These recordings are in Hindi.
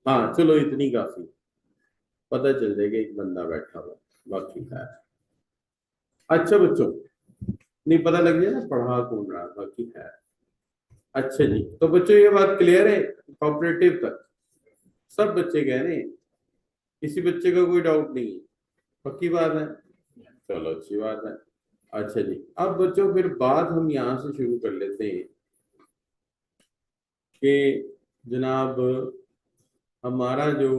हाँ चलो इतनी काफी, पता चल जाएगा एक बंदा बैठा हुआ, बाकी है। अच्छा बच्चों, नहीं पता लग गया ना पढ़ा कौन रहा, बाकी है। अच्छा जी, तो बच्चों ये बात क्लियर है, कॉपरेटिव तक सब बच्चे कह रहे हैं, किसी बच्चे का कोई डाउट नहीं है, पक्की बात है। चलो अच्छी बात है। अच्छा जी, अब बच्चों फिर बात हम यहाँ से शुरू कर लेते हैं कि जनाब हमारा जो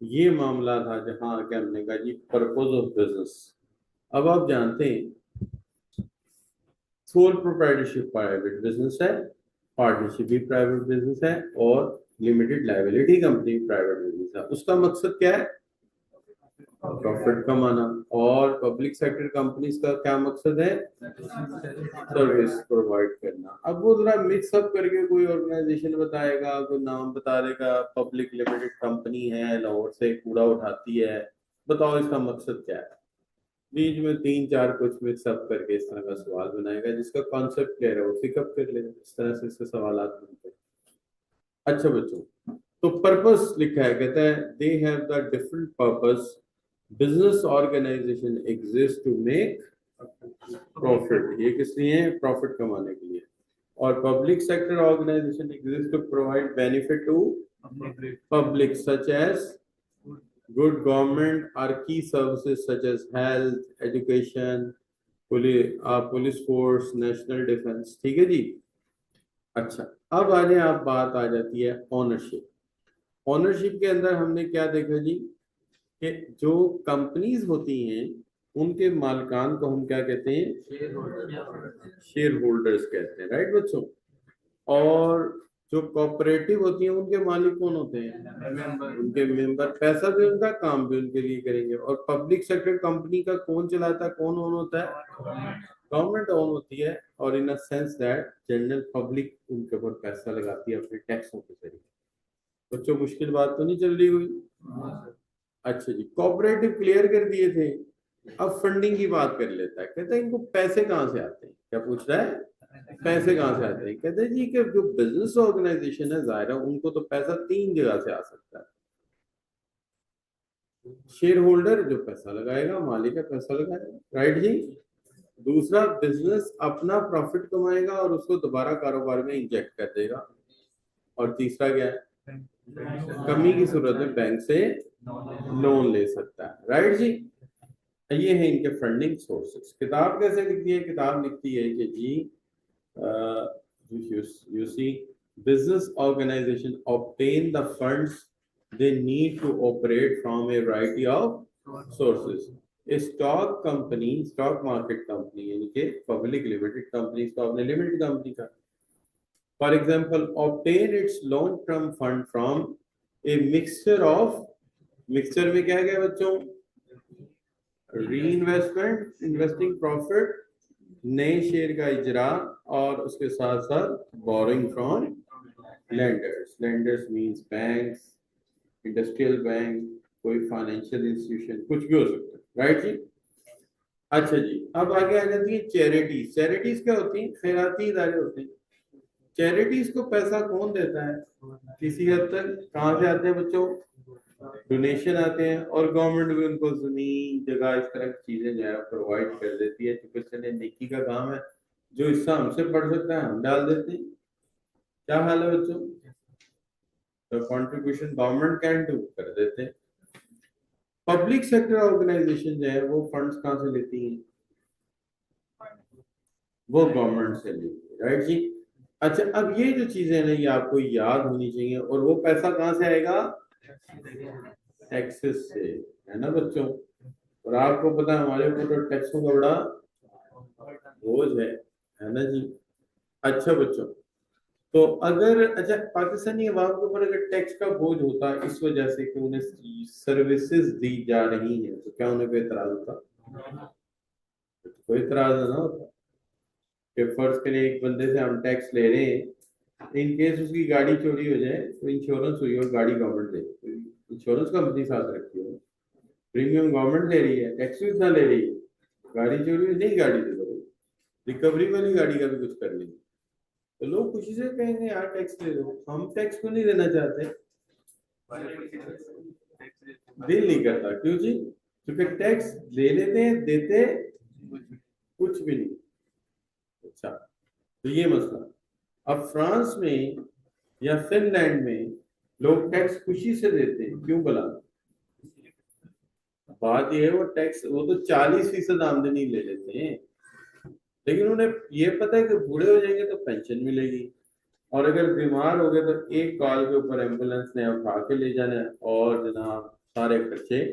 ये मामला था जहाँ आके हमने कहा जी पर्पज ऑफ बिजनेस। अब आप जानते हैं सोल प्रोप्राइटरशिप प्राइवेट बिजनेस है, पार्टनरशिप भी प्राइवेट बिजनेस है, और limited liability company private business है। उसका मकसद क्या है? प्रॉफिट कमाना। और पब्लिक सेक्टर कंपनीज का क्या मकसद है? सर्विस प्रोवाइड करना। अब वो जरा मिक्सअप करके कोई ऑर्गेनाइजेशन बताएगा, कोई नाम बता देगा, पब्लिक लिमिटेड कंपनी है, लाहौर से कूड़ा उठाती है, बताओ इसका मकसद क्या है? बीच में तीन चार कुछ मिक्सअप करके इस तरह का सवाल बनाएगा, जिसका कॉन्सेप्ट क्लियर है वो पिकअप कर लेगा। इस तरह से इसके सवाल बनते हैं। अच्छा बच्चों, तो पर्पस लिखा है, कहता है they have the different purpose, business organisation exist to make profit. ये किस लिए है? प्रॉफिट कमाने के लिए। और public sector organisation exist to provide benefit to public such as good government और की services such as health, education, police force, national defence. ठीक है जी। अच्छा, अब आ जाए, आप बात आ जाती है ओनरशिप। ओनरशिप के अंदर हमने क्या देखा जी कि जो कंपनीज होती हैं उनके मालिकान को हम क्या कहते हैं? शेयर होल्डर्स कहते हैं, राइट बच्चों। और जो कोऑपरेटिव होती हैं उनके मालिक कौन होते हैं? उनके मेंबर। पैसा भी उनका, काम भी उनके लिए करेंगे। और पब्लिक सेक्टर कंपनी का कौन चलाता है, कौन ओन होता है? गवर्नमेंट ओन होती है। और in a sense that general public उनके ऊपर पैसा लगाती है अपने टैक्सों के जरिए। बच्चों मुश्किल बात तो नहीं चल रही हुई? अच्छा जी, कोऑपरेटिव क्लियर कर दिए थे। अब फंडिंग की बात कर लेता है, कहता है इनको पैसे कहाँ से आते हैं? क्या पूछ रहा है? पैसे कहाँ से आते हैं? कहते हैं जी कि जो बिजनेस ऑर्गेनाइजेशन है, जाहिर है उनको तो पैसा तीन जगह से आ सकता है। शेयर होल्डर जो पैसा लगाएगा, मालिक है पैसा लगाएगा, राइट जी। दूसरा, बिजनेस अपना प्रॉफिट कमाएगा और उसको दोबारा कारोबार में इंजेक्ट कर देगा। और तीसरा क्या है? कमी की सूरत में बैंक से लोन ले सकता है, राइट जी। ये है इनके फंडिंग सोर्सेस। किताब कैसे लिखती है? किताब लिखती है कि जी you see business organization obtain the funds they need to operate from a variety of sources. A stock company, stock market company यानी कि public limited companies को आपने limited company का, for example obtain its long term fund from a mixture of, mixture में क्या है बच्चों? रीइन्वेस्टमेंट, इन्वेस्टिंग प्रॉफिट, नए शेयर का इजरा, और उसके साथ साथ boring from lenders. Lenders means banks, industrial bank, कोई फाइनेंशियल इंस्टीट्यूशन, कुछ भी हो सकता है, राइट जी। अच्छा जी, अब आगे आ जाती है चैरिटीज। चैरिटीज क्या होती है? खैराती इदारे होते हैं। चैरिटीज को पैसा कौन देता है? किसी हद तक कहाँ से आते हैं बच्चों? डोनेशन आते हैं। और गवर्नमेंट भी उनको जमीन, जगह, इस तरह की चीजें जो है प्रोवाइड कर देती है। चूंकि चले नेकी का काम है, जो हिस्सा हमसे पड़ सकता है हम डाल देते हैं। क्या हाल है बच्चों? तो कंट्रीब्यूशन गवर्नमेंट कैन डू, कर देते हैं। पब्लिक सेक्टर ऑर्गेनाइजेशन जो है वो फंड्स कहाँ से लेती हैं? वो गवर्नमेंट से लेती है, राइट जी। अच्छा, अब ये जो चीजें हैं ना ये आपको याद होनी चाहिए। और वो पैसा कहाँ से आएगा? टैक्सेस से, है ना बच्चों। और आपको पता है हमारे ऊपर तो टैक्सों का बड़ा बोझ है ना जी। अच्छा बच्चों, तो अगर, अच्छा, पाकिस्तानी अवाम के ऊपर अगर टैक्स का बोझ होता है इस वजह से कि उन्हें सर्विसेज दी जा रही है, तो क्या उन्हें कोई एतराज होता? तो कोई एतराज ना होता कि फर्ज करें एक बंदे से हम टैक्स ले रहे हैं, इन केस उसकी गाड़ी चोरी हो जाए तो इंश्योरेंस हुई और गाड़ी गवर्नमेंट दे, इंश्योरेंस कंपनी साथ रखी हो, प्रीमियम गवर्नमेंट ले रही है, टैक्स भी उतना ले रही है, गाड़ी चोरी हुई, नहीं गाड़ी दे दो, रिकवरी वाली गाड़ी का भी कुछ कर लेंगे। तो लोग खुशी से कहेंगे यार टैक्स दे दो। हम टैक्स क्यों नहीं देना चाहते? दिल नहीं करता। क्यों जी? क्योंकि टैक्स ले लेते हैं, देते कुछ भी नहीं। अच्छा, तो ये मसला। अब फ्रांस में या फिनलैंड में लोग टैक्स खुशी से देते हैं। क्यों भला? बात ये है, वो टैक्स, वो तो 40% आमदनी ले लेते हैं, लेकिन उन्हें ये पता है कि बूढ़े हो जाएंगे तो पेंशन मिलेगी, और अगर बीमार हो गए तो एक कॉल के ऊपर एम्बुलेंस ने उठा के ले जाना है, और जनाब सारे खर्चे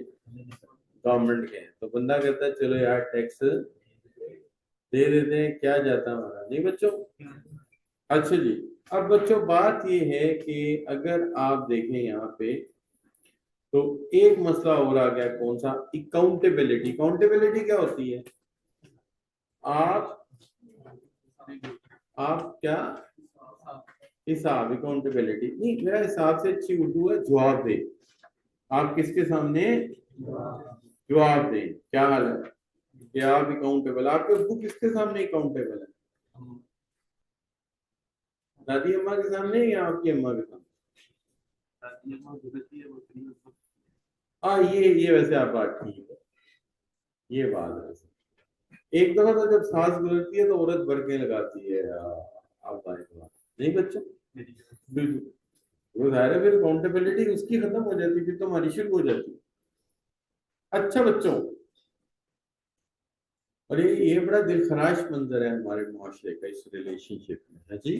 गवर्नमेंट के हैं। तो बंदा कहता है चलो यार टैक्स दे देते हैं, क्या जाता हमारा, नहीं बच्चों? अच्छा जी, अब बच्चों बात ये है कि अगर आप देखें यहाँ पे, तो एक मसला और आ गया। कौन सा? अकाउंटेबिलिटी। अकाउंटेबिलिटी क्या होती है? आप क्या? हिसाब। अकाउंटेबिलिटी नहीं, मेरा हिसाब से अच्छी उर्दू है जवाब दे। आप किसके सामने जवाब दें? क्या हाल है कि आप अकाउंटेबल? आपके उर्दू किसके सामने अकाउंटेबल है? दादी अम्मा के सामने या आपकी अम्मा के सामने? हाँ, ये वैसे आप बात ठीक है, ये बात है। एक दफा तो जब सांस गुजरती है तो औरत भड़के लगाती है। आप नहीं बच्चों? बिल्कुल। वो जाहिर है, फिर अकाउंटेबिलिटी उसकी खत्म हो जाती है, फिर तो हमारी शुरू हो जाती है। अच्छा बच्चों, और ये बड़ा दिलखराश मंजर है हमारे मुआशरे का इस रिलेशनशिप में, है जी।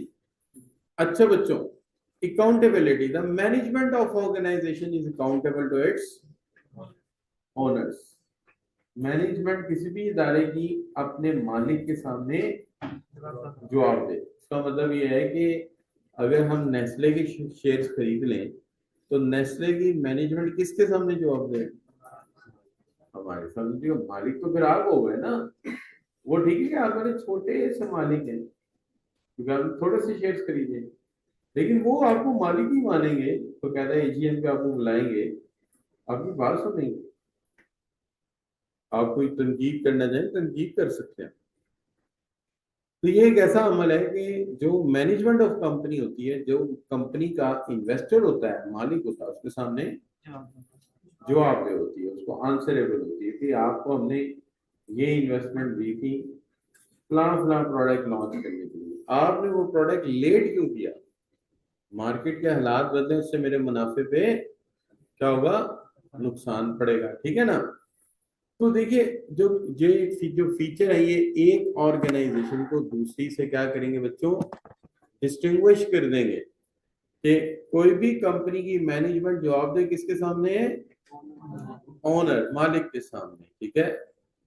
अच्छा बच्चों, accountability, the management of organisation is accountable to its owners. Management किसी भी इदारे की अपने मालिक के सामने जवाब दे। इसका मतलब ये है कि अगर हम नेस्ले के शेयर्स खरीद लें तो नेस्ले की मैनेजमेंट किसके सामने जवाब दे? हमारे सामने। जो मालिक तो फिर आप हो गए ना। वो ठीक है कि आप बड़े छोटे से मालिक हैं, क्योंकि आप थोड़े से शेयर्स खरीदे, लेकिन वो आपको मालिक ही मानेंगे। तो कहता है एजीएम पे आपको बुलाएंगे, आपकी बात सुनेंगे। आप कोई तनकीद करना चाहें, तनकीद कर सकते हैं। तो ये एक ऐसा अमल है कि जो मैनेजमेंट ऑफ कंपनी होती है, जो कंपनी का इन्वेस्टर होता है, मालिक होता है, उसके सामने जवाबदेह होती है, उसको आंसरेबल होती है कि आपको हमने ये इन्वेस्टमेंट दी थी फलां प्रोडक्ट लॉन्च करने के लिए, आपने वो प्रोडक्ट लेट क्यों किया? मार्केट के हालात बदले, उससे मेरे मुनाफे पे क्या होगा? नुकसान पड़ेगा। ठीक है ना? तो देखिए, जो फीचर है, ये एक ऑर्गेनाइजेशन को दूसरी से क्या करेंगे बच्चों? डिस्टिंग्विश कर देंगे कि कोई भी कंपनी की मैनेजमेंट जवाब दे किसके सामने है? ओनर, मालिक के सामने। ठीक है?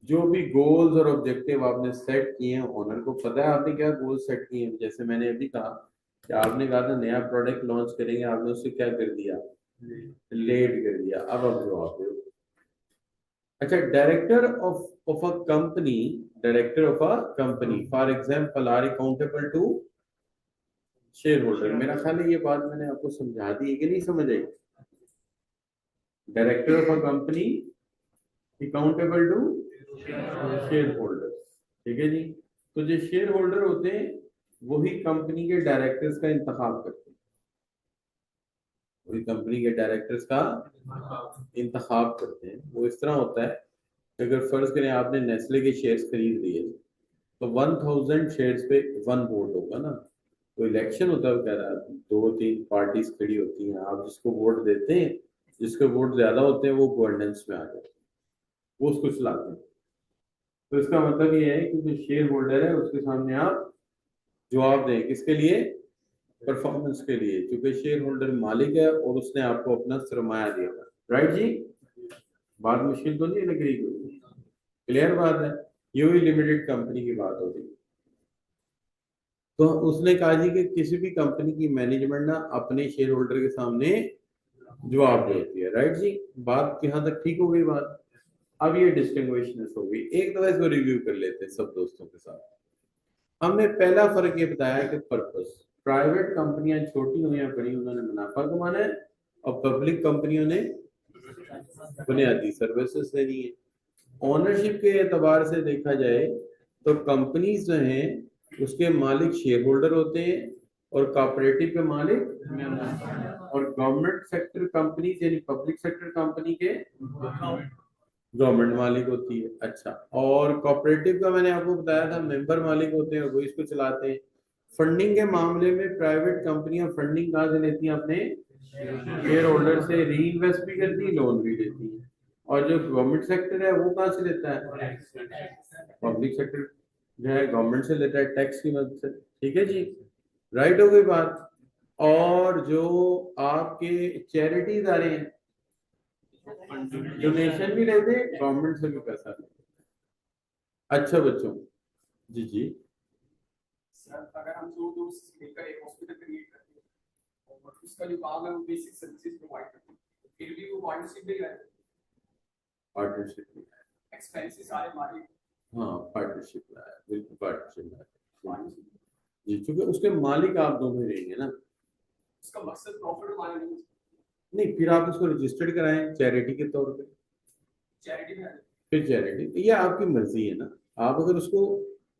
जो भी गोल्स और ऑब्जेक्टिव आपने सेट किए हैं, ओनर को पता है आपने क्या गोल सेट किए हैं। जैसे मैंने अभी कहा कि आपने कहा था नया प्रोडक्ट लॉन्च करेंगे, आपने उससे क्या कर दिया? लेट कर दिया। अब आप जवाब दो। अच्छा, director of a company for example are accountable to shareholder. मेरा ख्याल है ये बात मैंने आपको समझा दी है कि नहीं समझ आई? Director of a company accountable to shareholder. ठीक है जी। तो जो शेयर होल्डर होते हैं वही कंपनी के डायरेक्टर्स का इंतखाब करते हैं, वही कंपनी के डायरेक्टर्स का इंतखाब करते हैं। वो इस तरह होता है, अगर फर्ज करें आपने नेस्ले के शेयर्स खरीद लिए, तो 1000 शेयर्स पे 1 वोट होगा ना। तो इलेक्शन होता है, वो कह रहा है 2-3 पार्टीज खड़ी होती हैं, आप जिसको वोट देते हैं, जिसके वोट ज्यादा होते हैं वो गवर्नेंस में आ जाते हैं, वो उसको चलाते हैं। तो इसका मतलब ये है कि जो शेयर होल्डर है उसके सामने आप जवाब दें, किसके लिए? परफॉर्मेंस के लिए, क्योंकि शेयर होल्डर मालिक है और उसने आपको अपना सरमाया दिया। राइट जी? बात मुश्किल तो नहीं लग रही? क्लियर बात है। ये हुई लिमिटेड कंपनी की बात होगी। तो उसने कहा जी कि किसी भी कंपनी की मैनेजमेंट ना अपने शेयर होल्डर के सामने जवाब देती है। राइट जी? बात यहाँ तक ठीक हो गई बात। अब ये डिस्टिंग्विशनेस हो गई। एक दफा इसको रिव्यू कर लेते हैं सब दोस्तों के साथ। हमने पहला फर्क ये बताया कि पर्पस। प्राइवेट कंपनियां छोटी हो या बड़ी, उन्होंने मुनाफा कमाना है, और पब्लिक कंपनियों ने बुनियादी सर्विसेज देनी है। ओनरशिप के एतबार से देखा जाए तो कंपनीज जो हैं उसके मालिक शेयर होल्डर होते हैं, और कॉपरेटिव के मालिक और गवर्नमेंट सेक्टर कंपनी यानी पब्लिक सेक्टर कंपनी के गवर्नमेंट मालिक होती है। अच्छा, और कोऑपरेटिव का मैंने आपको बताया था मेंबर मालिक होते हैं, वो इसको चलाते हैं। फंडिंग के मामले में प्राइवेट कंपनियां फंडिंग कहाँ से लेती हैं? अपने शेयर होल्डर से री इन्वेस्ट भी करती है, लोन भी देती है। और जो गवर्नमेंट सेक्टर है वो कहाँ से लेता है? पब्लिक सेक्टर जो है गवर्नमेंट से लेता है, टैक्स की मदद से। ठीक है जी, राइट हो गई बात। और जो आपके चैरिटी इदारे हैं डोनेशन भी लेते हैं, गवर्नमेंट से भी पैसा लेते हैं। अच्छा बच्चों, जी जी, सर अगर हम दो मिलकर एक हॉस्पिटल क्रिएट करते हैं और उसका जो काम है वो बेसिक सर्विसेज प्रोवाइड करते हैं, फिर भी वो पार्टनरशिप में रहता है। पार्टनरशिप में एक्सपेंसेस सारे हमारे। हाँ, पार्टनरशिप में है, बिल्कुल पार्टनरशिप में है जी, क्योंकि उसके मालिक आप दोनों ही रहेंगे ना। उसका मकसद प्रॉफिट कमाना नहीं, फिर आप उसको रजिस्टर्ड कराएं चैरिटी के तौर पे, चैरिटी में। फिर चैरिटी, ये आपकी मर्जी है ना। आप अगर उसको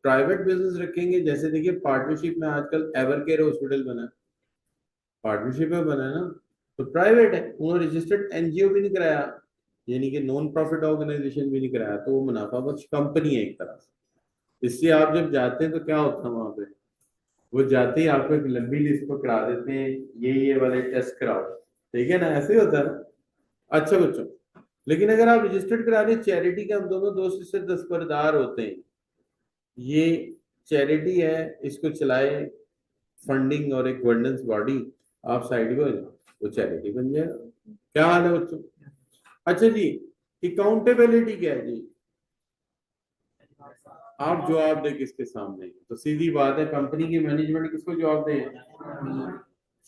प्राइवेट बिजनेस रखेंगे, जैसे देखिए पार्टनरशिप में आजकल एवर केयर हॉस्पिटल बना है, पार्टनरशिप में बना है ना, तो प्राइवेट है, उन्होंने रजिस्टर्ड एनजीओ भी नहीं कराया, यानी कि नॉन प्रॉफिट ऑर्गेनाइजेशन भी नहीं कराया, तो वो मुनाफा बख्श कंपनी है एक तरह से। इसलिए आप जब जाते हैं तो क्या होता है वहां पे, वो जाते ही आपको एक लंबी लिस्ट पर करा देते हैं, ये वाले टेस्ट कराओ, ठीक है ना, ऐसे ही होता है ना। अच्छा बच्चों, लेकिन अगर आप रजिस्टर्ड करा दें चैरिटी के, हम दोनों दोस्त इससे दस्तबरदार होते हैं, ये चैरिटी है, इसको चलाए फंडिंग और एक गवर्नेंस बॉडी, आप साइड में हो जाओ, वो चैरिटी बन जाएगा। क्या हाल है बच्चों? अच्छा जी, अकाउंटेबिलिटी क्या है जी? आप जवाब दे किसके सामने? तो सीधी बात है, कंपनी की मैनेजमेंट किसको जवाब दे?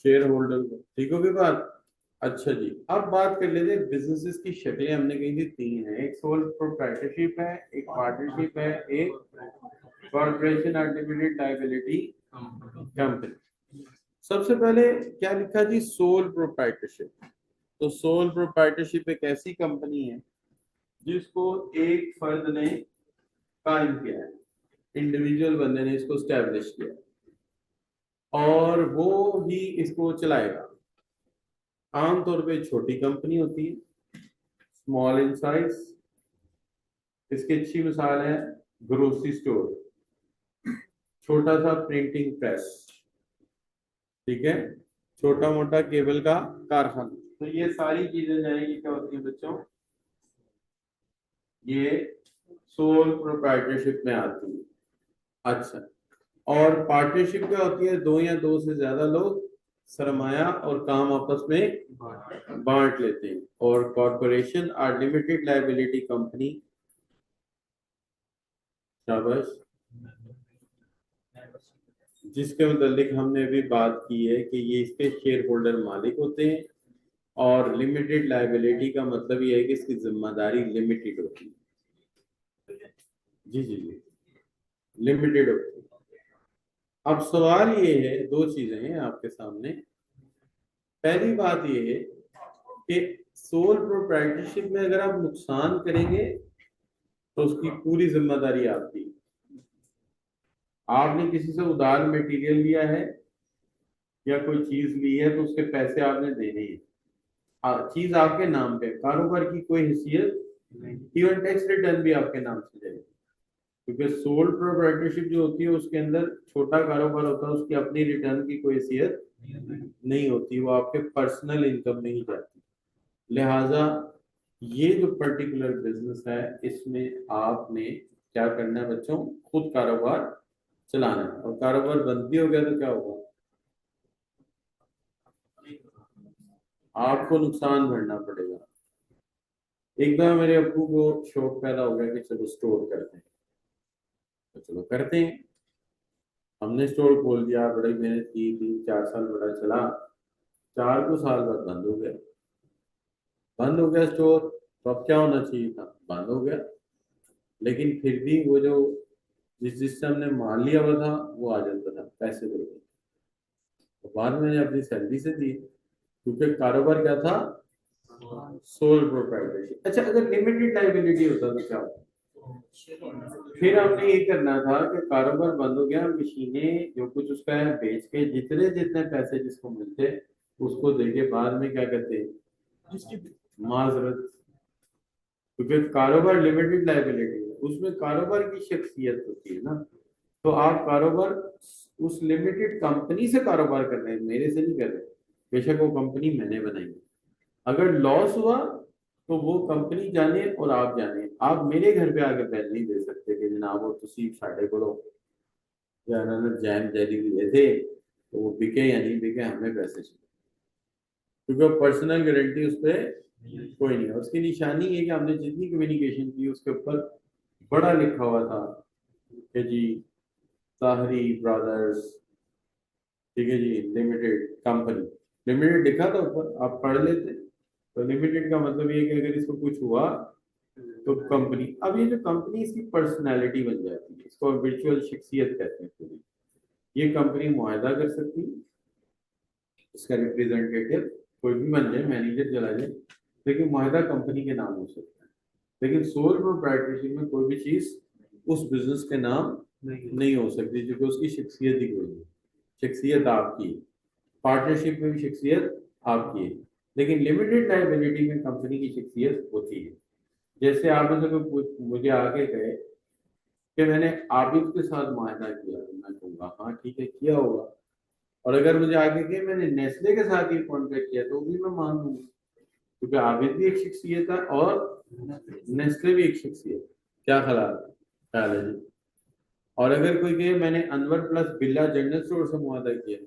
शेयर होल्डर को। ठीक होगी बात? अच्छा जी, अब बात कर लेते हैं बिजनेसेस की शक्लें। हमने कही थी तीन है, एक सोल प्रोप्राइटरशिप है, एक पार्टनरशिप है, एक कॉर्पोरेशन और लिमिटेड लायबिलिटी कंपनी। सबसे पहले क्या लिखा जी? Sole proprietorship. तो सोल प्रोप्राइटरशिप एक ऐसी कंपनी है जिसको एक फर्द ने कायम किया है, इंडिविजुअल बंदे ने इसको स्टैब्लिश किया और वो ही इसको चलाएगा। आमतौर पे छोटी कंपनी होती है, स्मॉल इन साइज। इसकी अच्छी मिसाल है ग्रोसरी स्टोर, छोटा सा प्रिंटिंग प्रेस, ठीक है, छोटा मोटा केबल का कारखाना। तो ये सारी चीजें जाएंगी क्या होती है बच्चों? ये सोल प्रोप्राइटरशिप में आती है। अच्छा, और पार्टनरशिप क्या होती है? दो या दो से ज्यादा लोग सरमाया और काम आपस में बांट लेते हैं। और कॉर्पोरेशन और लिमिटेड लायबिलिटी कंपनी, शाबाश, जिसके मुतालिक हमने अभी बात की है कि ये इसके शेयर होल्डर मालिक होते हैं। और लिमिटेड लायबिलिटी का मतलब ये है कि इसकी जिम्मेदारी लिमिटेड होती है। जी जी जी, लिमिटेड होती है। अब सवाल ये है, दो चीजें हैं आपके सामने। पहली बात ये है कि सोल प्रोप्राइटरशिप में अगर आप नुकसान करेंगे तो उसकी पूरी जिम्मेदारी आपकी। आपने किसी से उधार मटेरियल लिया है या कोई चीज ली है तो उसके पैसे आपने देने हैं। चीज आपके नाम पे, कारोबार की कोई हैसियत, इवन टैक्स रिटर्न भी आपके नाम से जाएगी। क्योंकि सोल प्रोप्राइटरशिप जो होती है उसके अंदर छोटा कारोबार होता है, उसकी अपनी रिटर्न की कोई हैसियत नहीं होती, वो आपके पर्सनल इनकम में ही जाती। लिहाजा ये जो पर्टिकुलर बिजनेस है इसमें आपने क्या करना है बच्चों? खुद कारोबार चलाना है। और कारोबार बंद भी हो गया तो क्या होगा? आपको नुकसान भरना पड़ेगा। एक बार मेरे अब्बू को शौक पैदा हो गया कि चलो स्टोर करते हैं, तो चलो करते हैं। हमने स्टोर खोल दिया, बड़ी मेहनत की, 3-4 साल बड़ा चला। 4 साल बाद बंद हो गया। बंद हो गया स्टोर, तो अब क्या होना चाहिए था? बंद हो गया। लेकिन फिर भी वो जो जिससे हमने माल लिया हुआ था वो आ जाता था पैसे दे के। तो बाद में मैंने अपनी सैलरी से दी, क्योंकि कारोबार क्या था? Sole proprietorship. अच्छा, अगर लिमिटेड लायबिलिटी होता तो क्या होता? फिर हमने ये करना था कि कारोबार बंद हो गया, मशीनें जो कुछ उसका है बेच के जितने जितने पैसे जिसको मिलते उसको देके बाद में क्या कहते हैं, माजरत। क्योंकि कारोबार लिमिटेड लाइबिलिटी है, उसमें कारोबार की शख्सियत होती है ना। तो आप कारोबार उस लिमिटेड कंपनी से कारोबार कर रहे हैं, मेरे से नहीं कर रहे। बेशक वो कंपनी मैंने बनाई है, अगर लॉस हुआ तो वो कंपनी जाने और आप जाने। आप मेरे घर पे आके बैल नहीं दे सकते कि जनाब वो तुसी साढ़े को जैम जैली लिए थे तो वो बिके या नहीं बिके, हमें पैसे चाहिए। क्योंकि पर्सनल गारंटी उस पर कोई नहीं है। उसकी निशानी है कि हमने जितनी कम्युनिकेशन की उसके ऊपर बड़ा लिखा हुआ था कि जी ताहरी ब्रदर्स, ठीक है जी, लिमिटेड कंपनी, लिमिटेड लिखा था ऊपर, आप पढ़ लेते। तो लिमिटेड का मतलब ये है कि अगर इसको कुछ हुआ तो कंपनी। अब ये जो कंपनी इसकी पर्सनैलिटी बन जाती है, इसको वर्चुअल शख्सियत कहते हैं पूरी। ये कंपनी मुआहदा कर सकती है, इसका रिप्रेजेंटेटिव कोई भी बन जाए, मैनेजर चला जाए, लेकिन मुआहदा कंपनी के नाम हो सकता है। लेकिन सोल प्रोप्राइटरशिप में कोई भी चीज उस बिजनेस के नाम नहीं हो सकती, क्योंकि उसकी शख्सियत ही कोई नहीं। शख्सियत आपकी है, पार्टनरशिप में भी शख्सियत आपकी है, लेकिन लिमिटेड लाइबिलिटी में कंपनी की शख्सियत होती है। जैसे आप में से कोई मुझे आगे कहे कि मैंने आबिद के साथ मुआहदा किया, तो मैं कहूँगा हाँ ठीक है किया होगा। और अगर मुझे आगे कहे मैंने नेस्ले के साथ ये कॉन्ट्रैक्ट किया, तो भी मैं मान लूंगा, क्योंकि आबिद भी एक शख्सियत है और नेस्ले भी एक शख्सियत। क्या ख्याल है जी? और अगर कोई कहे मैंने अनवर प्लस बिल्ला जनरल स्टोर से मुआहदा किया,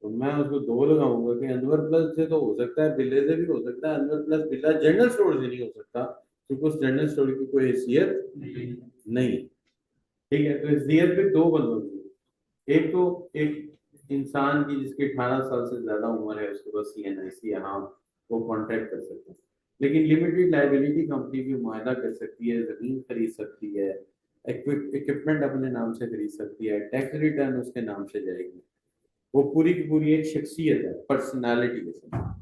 तो मैं उसको दो लगाऊंगा कि अनवर प्लस से तो हो सकता है, बिल्ले से भी हो सकता है, अनवर प्लस बिल्ला जनरल स्टोर से नहीं हो सकता, क्योंकि उस जनरल स्टोर की कोई हैसियत नहीं। ठीक है, तो हैसियत भी दो बंदों की। एक तो एक इंसान की जिसकी 18 साल से ज्यादा उम्र है, उसके पास CNIC है, हाँ वो कॉन्ट्रैक्ट कर सकते हैं। लेकिन लिमिटेड लाइबिलिटी कंपनी भी मुआहदा कर सकती है, जमीन खरीद सकती है, इक्विपमेंट अपने नाम से खरीद सकती है, टैक्स रिटर्न उसके नाम से जाएगी। वो पूरी की पूरी एक शख्सियत है, पर्सनालिटी के साथ।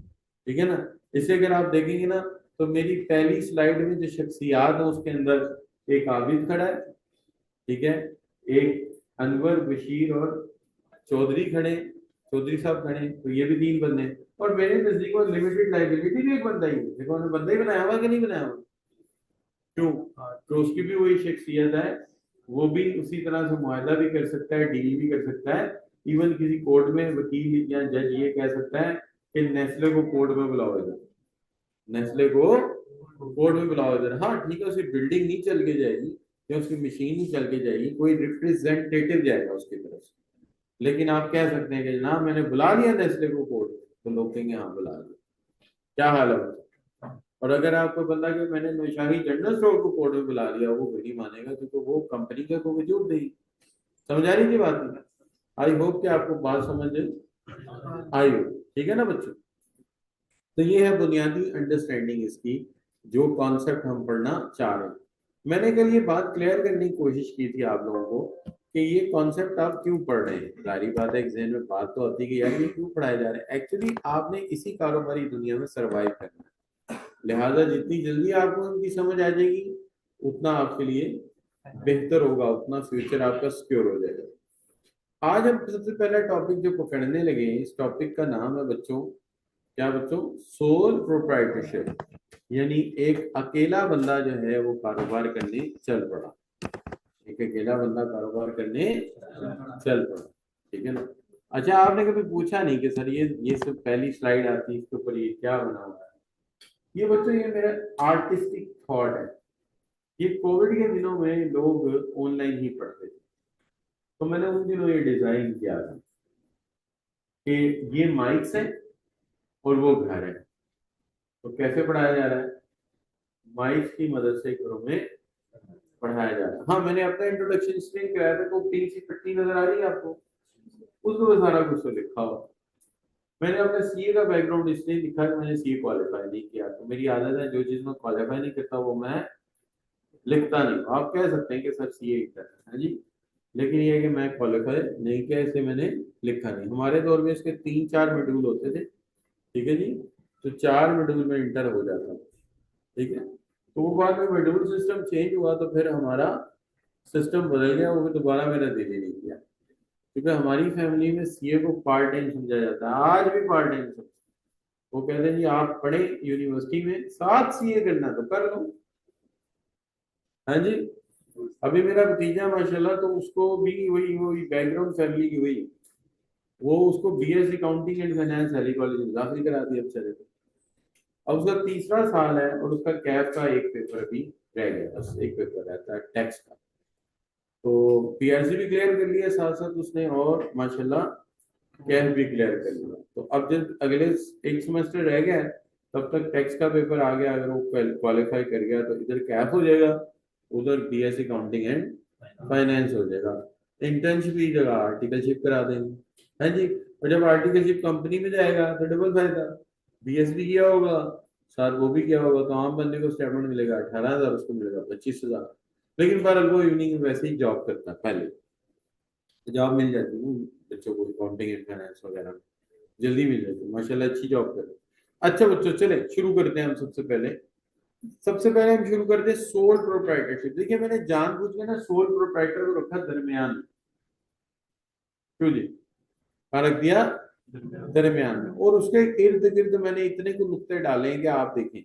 ठीक है ना? इसे अगर आप देखेंगे ना, तो मेरी पहली स्लाइड में जो शख्सियात है उसके अंदर एक आबिद खड़ा है, ठीक है, एक अनवर बशीर और चौधरी खड़े, चौधरी साहब खड़े, तो ये भी 3 बंदे हैं। और मेरे नजदीक में लिमिटेड लाइबिलिटी भी एक बंदा ही है, देखो उन्होंने बंदा ही बनाया हुआ कि नहीं बनाया हुआ। क्यों? तो उसकी भी वही शख्सियत है, वो भी उसी तरह से मुआहदा भी कर सकता है, डील भी कर सकता है। इवन किसी कोर्ट में वकील या जज ये कह सकता है कि नेस्ले को कोर्ट में बुलाओ इधर, नेस्ले को कोर्ट में बुलाओ इधर। हाँ ठीक है, उसकी बिल्डिंग नहीं चल के जाएगी या उसकी मशीन नहीं चल के जाएगी, कोई रिप्रेजेंटेटिव जाएगा उसकी तरफ से। लेकिन आप कह सकते हैं कि जनाब मैंने बुला लिया नेस्ले को कोर्ट, तो लोग कहेंगे हाँ बुला लिया। क्या हाल है? और अगर आपको बंदा कि मैंने नौशाही जनरल स्टोर को कोर्ट में बुला लिया, वो नहीं मानेगा, क्योंकि वो कंपनी का कोई वजूद नहीं। समझ आ रही थी बात नहीं? आई होप कि आपको बात समझ आई हो। ठीक है ना बच्चों? तो ये है बुनियादी अंडरस्टैंडिंग इसकी, जो कॉन्सेप्ट हम पढ़ना चाह रहे हैं। मैंने कल ये बात क्लियर करने की कोशिश की थी आप लोगों को कि ये कॉन्सेप्ट आप क्यों पढ़ रहे हैं। सारी बात है एग्जाम में बात तो आती है कि यार ये क्यों पढ़ाए जा रहे हैं। एक्चुअली आपने इसी कारोबारी दुनिया में सरवाइव करना है, लिहाजा जितनी जल्दी आपको इनकी समझ आ जाएगी उतना आपके लिए बेहतर होगा, उतना फ्यूचर आपका सिक्योर हो जाएगा। आज हम सबसे पहला टॉपिक जो पकड़ने लगे हैं, इस टॉपिक का नाम है बच्चों, क्या बच्चों? Sole proprietorship. यानी एक अकेला बंदा जो है वो कारोबार करने चल पड़ा, एक अकेला बंदा कारोबार करने चल पड़ा। ठीक है ना? अच्छा, आपने कभी पूछा नहीं कि सर ये सब पहली स्लाइड आती है इसके ऊपर ये क्या बना हुआ है? ये बच्चों ये मेरा आर्टिस्टिक थॉट है। ये कोविड के दिनों में लोग ऑनलाइन ही पढ़ते थे, तो मैंने उन दिनों ये डिजाइन किया था कि ये माइक्स है और वो घर है। तो कैसे पढ़ाया जा रहा है? माइक्स की मदद से घरों में पढ़ाया जा रहा है। हाँ, मैंने अपना इंट्रोडक्शन स्क्रीन कराया था, तो पिंक सी पट्टी नजर आ रही है आपको, उसमें सारा कुछ तो लिखा हुआ। मैंने अपना सीए का बैकग्राउंड इसलिए लिखा कि मैंने सीए क्वालिफाई नहीं किया, तो मेरी आदत है जो चीज मैं क्वालिफाई नहीं करता वो मैं लिखता नहीं। आप कह सकते हैं कि सर सीए करना है जी, लेकिन ये है कि मैं क्वालिफाई नहीं किया, इसे मैंने लिखा नहीं। हमारे दौर में इसके 3-4 मॉड्यूल होते थे, ठीक है जी, तो 4 मॉड्यूल में इंटर हो जाता, ठीक है। तो वो बाद में मॉड्यूल सिस्टम चेंज हुआ, तो फिर हमारा सिस्टम बदल गया, वो भी दोबारा मेरा दिल ही नहीं किया, क्योंकि हमारी फैमिली में सीए को पार्ट टाइम समझा जाता है, आज भी पार्ट टाइम समझा। वो कहते हैं जी आप पढ़े यूनिवर्सिटी में, साथ सीए करना तो कर लो। हाँ जी, अभी मेरा भतीजा माशाल्लाह, तो उसको भी वही वही बैकग्राउंड फैमिली की वही, वो उसको BSc accounting and finance Delhi college में दाखिल करा दिया बेचारे को। अब उसका तीसरा साल है और उसका कैब का एक पेपर भी रह गया, बस एक पेपर रहता है टैक्स का। तो पीआरसी भी क्लियर कर लिया साथ साथ उसने, और माशाल्लाह कैब भी क्लियर कर लिया। तो अब जब अगले एक सेमेस्टर रह गया है, तब तक टैक्स का पेपर आ गया, अगर वो क्वालिफाई कर गया तो इधर कैब हो जाएगा, उधर बीएससी अकाउंटिंग एंड फाइनेंस हो जाएगा। इंटर्नशिप की जगह आर्टिकलशिप करा देंगे। हाँ जी, और जब आर्टिकलशिप कंपनी में जाएगा तो डबल फायदा, बीएस भी किया होगा साथ वो भी किया होगा, तो आम बंदे को स्टेटमेंट मिलेगा 18,000, उसको मिलेगा 25,000। लेकिन बहरहाल वो इवनिंग में वैसे ही जॉब करता है, पहले जॉब मिल जाती है ना बच्चों को अकाउंटिंग एंड फाइनेंस वगैरह में, जल्दी मिल जाती है माशाल्लाह, अच्छी जॉब कर। अच्छा बच्चों चले शुरू करते हैं हम। सबसे पहले हम शुरू करते हैं सोल प्रोप्राइटरशिप। देखिए मैंने जानबूझ के ना सोल प्रोप्राइटर को रखा दरमियान में, क्यों जी, कहाँ रख दिया, दरमियान में, और उसके इर्द गिर्द मैंने इतने को नुक्ते डाले हैं कि आप देखें।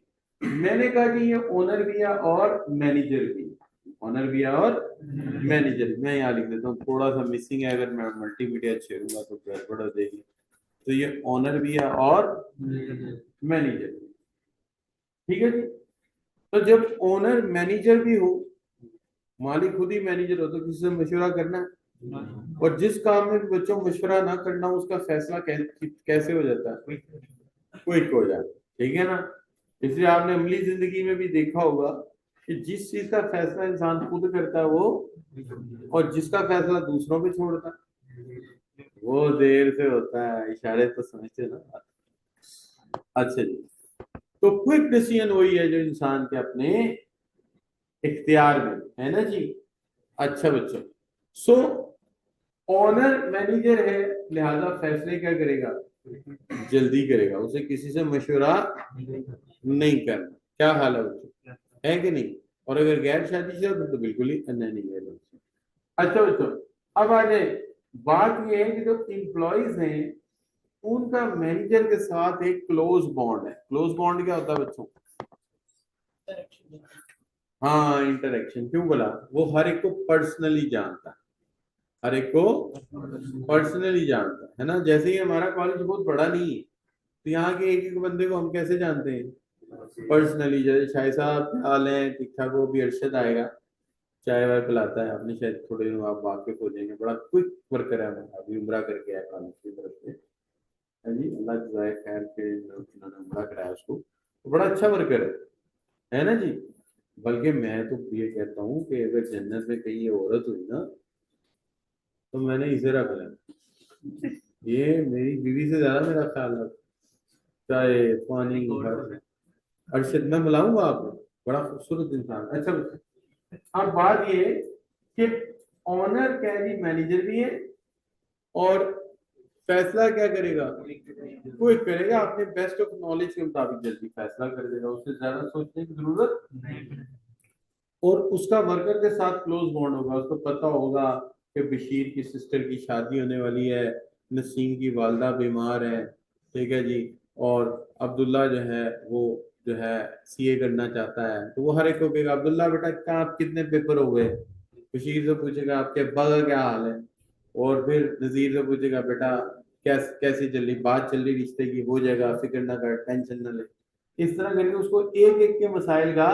मैंने कहा कि ये ओनर भी है और मैनेजर भी, ओनर भी है और मैनेजर। मैं यहाँ लिख देता हूँ, थोड़ा सा मिसिंग है, अगर मैं मल्टीमीडिया छेड़ूंगा तो गड़बड़ हो जाएगी। तो ये ओनर भी है और मैनेजर, ठीक है जी। तो जब ओनर मैनेजर भी हो, मालिक खुद ही मैनेजर हो, तो किसी से मशवरा करना है। और जिस काम में बच्चों मशवरा ना करना हो, उसका फैसला कैसे हो जाता है, क्विक हो जाता है, ठीक है ना। इसलिए आपने अमली जिंदगी में भी देखा होगा कि जिस चीज का फैसला इंसान खुद करता है वो, और जिसका फैसला दूसरों पे छोड़ता है वो देर से होता है। इशारे तो समझते ना। अच्छा जी, तो क्विक डिसीजन वही है जो इंसान के अपने इख्तियार में है ना जी। अच्छा बच्चों, सो ऑनर मैनेजर है, लिहाजा फैसले क्या करेगा, जल्दी करेगा, उसे किसी से मशवरा नहीं करना। क्या हाल है बच्चों, है कि नहीं। और अगर गैर शादीशुदा तो बिल्कुल ही अन्य नहीं है बच्चों। अच्छा बच्चों, अब आ जाए, बात यह है कि जो एम्प्लॉयज हैं उनका मैनेजर के साथ एक क्लोज बॉन्ड है। क्लोज बॉन्ड क्या होता है बच्चों, हाँ इंटरेक्शन। क्यों बोला, वो हर एक को पर्सनली जानता है, हर एक को पर्सनली जानता है ना। जैसे ही हमारा कॉलेज बहुत बड़ा नहीं है, तो यहाँ के एक एक बंदे को हम कैसे जानते हैं, पर्सनली। जैसे शाह साहब क्या हाल है, ठीक ठाक, वो भी अरशद आएगा चाय वाय पिलाता है, आपने शायद थोड़े दिन आप वाकिफ हो जाएंगे, बड़ा क्विक वर्कर है हमारा, अभी उम्रा करके आया कॉलेज की तरफ से। हाँ जी, अल्लाह जज़ाए खैर के, उन्होंने उम्रा कराया उसको, तो बड़ा अच्छा वर्कर है ना जी। बल्कि मैं तो ये कहता हूँ कि अगर जन्नत में कहीं ये औरत हुई ना, तो मैंने इसे रख लेना, ये मेरी बीवी से ज्यादा मेरा ख्याल रख, चाहे पानी हर अरशद में बुलाऊंगा आपको, बड़ा खूबसूरत इंसान। अच्छा, अब बात ये है कि ऑनर कैरी मैनेजर भी है, और फैसला क्या करेगा, क्विक करेगा, अपने बेस्ट ऑफ नॉलेज के मुताबिक जल्दी फैसला कर देगा, उससे ज्यादा सोचने की जरूरत नहीं। और उसका वर्कर के साथ क्लोज बॉन्ड होगा, उसको पता होगा कि बशीर की सिस्टर की शादी होने वाली है, नसीम की वालदा बीमार है, ठीक है जी, और अब्दुल्ला जो है वो जो है सीए करना चाहता है, तो वो हर एक को कहेगा अब्दुल्ला बेटा क्या आप कितने पेपर हो गए, बशीर से पूछेगा आपके अब्बा का क्या हाल है, और फिर नजीर से पूछेगा बेटा कैसी चल रही बात, चल रही रिश्ते की, हो जाएगा फिक्र ना कर, टेंशन ना ले। इस तरह करके उसको एक एक के मसाइल का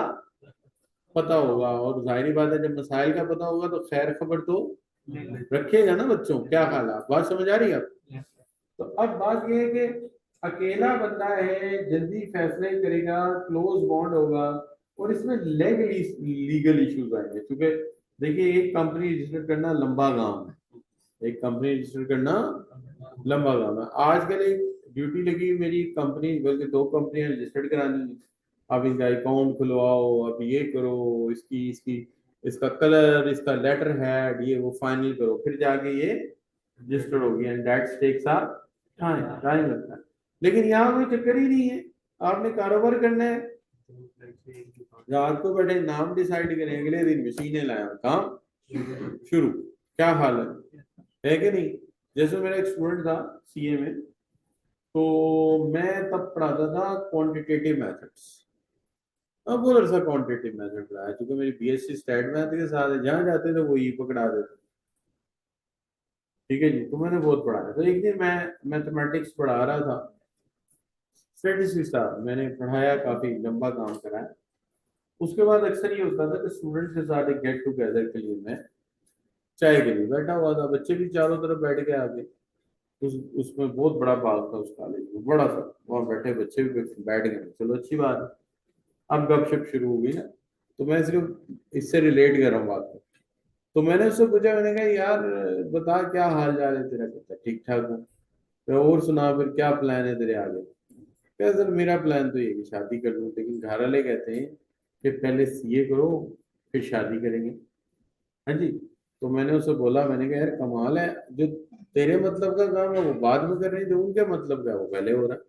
पता होगा, और जाहिर बात है जब मसाइल का पता होगा तो खैर खबर तो रखिएगा ना बच्चों। क्या ख्याल है, आप बात समझ आ रही है आप। तो अब बात यह है कि अकेला बंदा है, जल्दी फैसले करेगा, क्लोज बॉन्ड होगा, और इसमें लीगल इश्यूज आएंगे, क्योंकि देखिए एक कंपनी रजिस्टर करना लंबा काम है, एक कंपनी रजिस्टर करना लंबा काम है। आजकल एक ड्यूटी लगी मेरी कंपनी, बल्कि दो कंपनियां रजिस्टर्ड करानी है, आप इनका अकाउंट खुलवाओ, अब ये करो, इसकी इसकी इसका कलर, इसका लेटर हेड, ये वो फाइनल करो, फिर जाके ये रजिस्टर्ड होगी, and that takes time, time लगता है। लेकिन यहाँ कोई चक्कर ही नहीं है, आपने कारोबार करना है, रात को बैठे नाम डिसाइड करें, अगले दिन मशीनें लाए, काम शुरू। क्या हाल है कि नहीं। जैसे मेरा एक स्टूडेंट था सीए में, तो मैं तब पढ़ाता था क्वांटिटेटिव मेथड्स। अब वो सा क्वांटिटेटिव मेथड पढ़ाया, क्योंकि मेरी बीएससी स्टैट मैथ के साथ है, जहाँ जाते थे वो ही पकड़ा देते। ठीक है जी, तो मैंने बहुत पढ़ाया। तो एक दिन मैं मैथमेटिक्स पढ़ा रहा था, स्टैटिस्टिक्स था, मैंने पढ़ाया, काफी लंबा काम कराया। उसके बाद अक्सर ये होता था कि स्टूडेंट्स के साथ एक गेट टुगेदर के लिए मैं चाय के लिए बैठा हुआ था, बच्चे भी चारों तरफ बैठ के आगे। उसमें बहुत बड़ा बाग था उस कॉलेज में, बड़ा सा, वहां बैठे बच्चे भी बैठ गए, चलो अच्छी बात है। अब गपशप शुरू हो गई ना, तो मैं सिर्फ इससे रिलेट कर रहा हूँ बात को। तो मैंने उससे पूछा, मैंने कहा यार बता क्या हाल चाल है तेरा, कहता ठीक ठाक हूँ। तो और सुना फिर क्या प्लान है तेरे आगे। क्या सर मेरा प्लान तो ये है कि शादी कर लूँ, लेकिन घर वाले कहते हैं कि पहले सीए करो फिर शादी करेंगे। हाँ जी। तो मैंने उससे बोला, मैंने कहा यार कमाल है, जो तेरे मतलब का काम है वो बाद में कर रहे हैं, जो उनके मतलब का है वो पहले हो रहा है।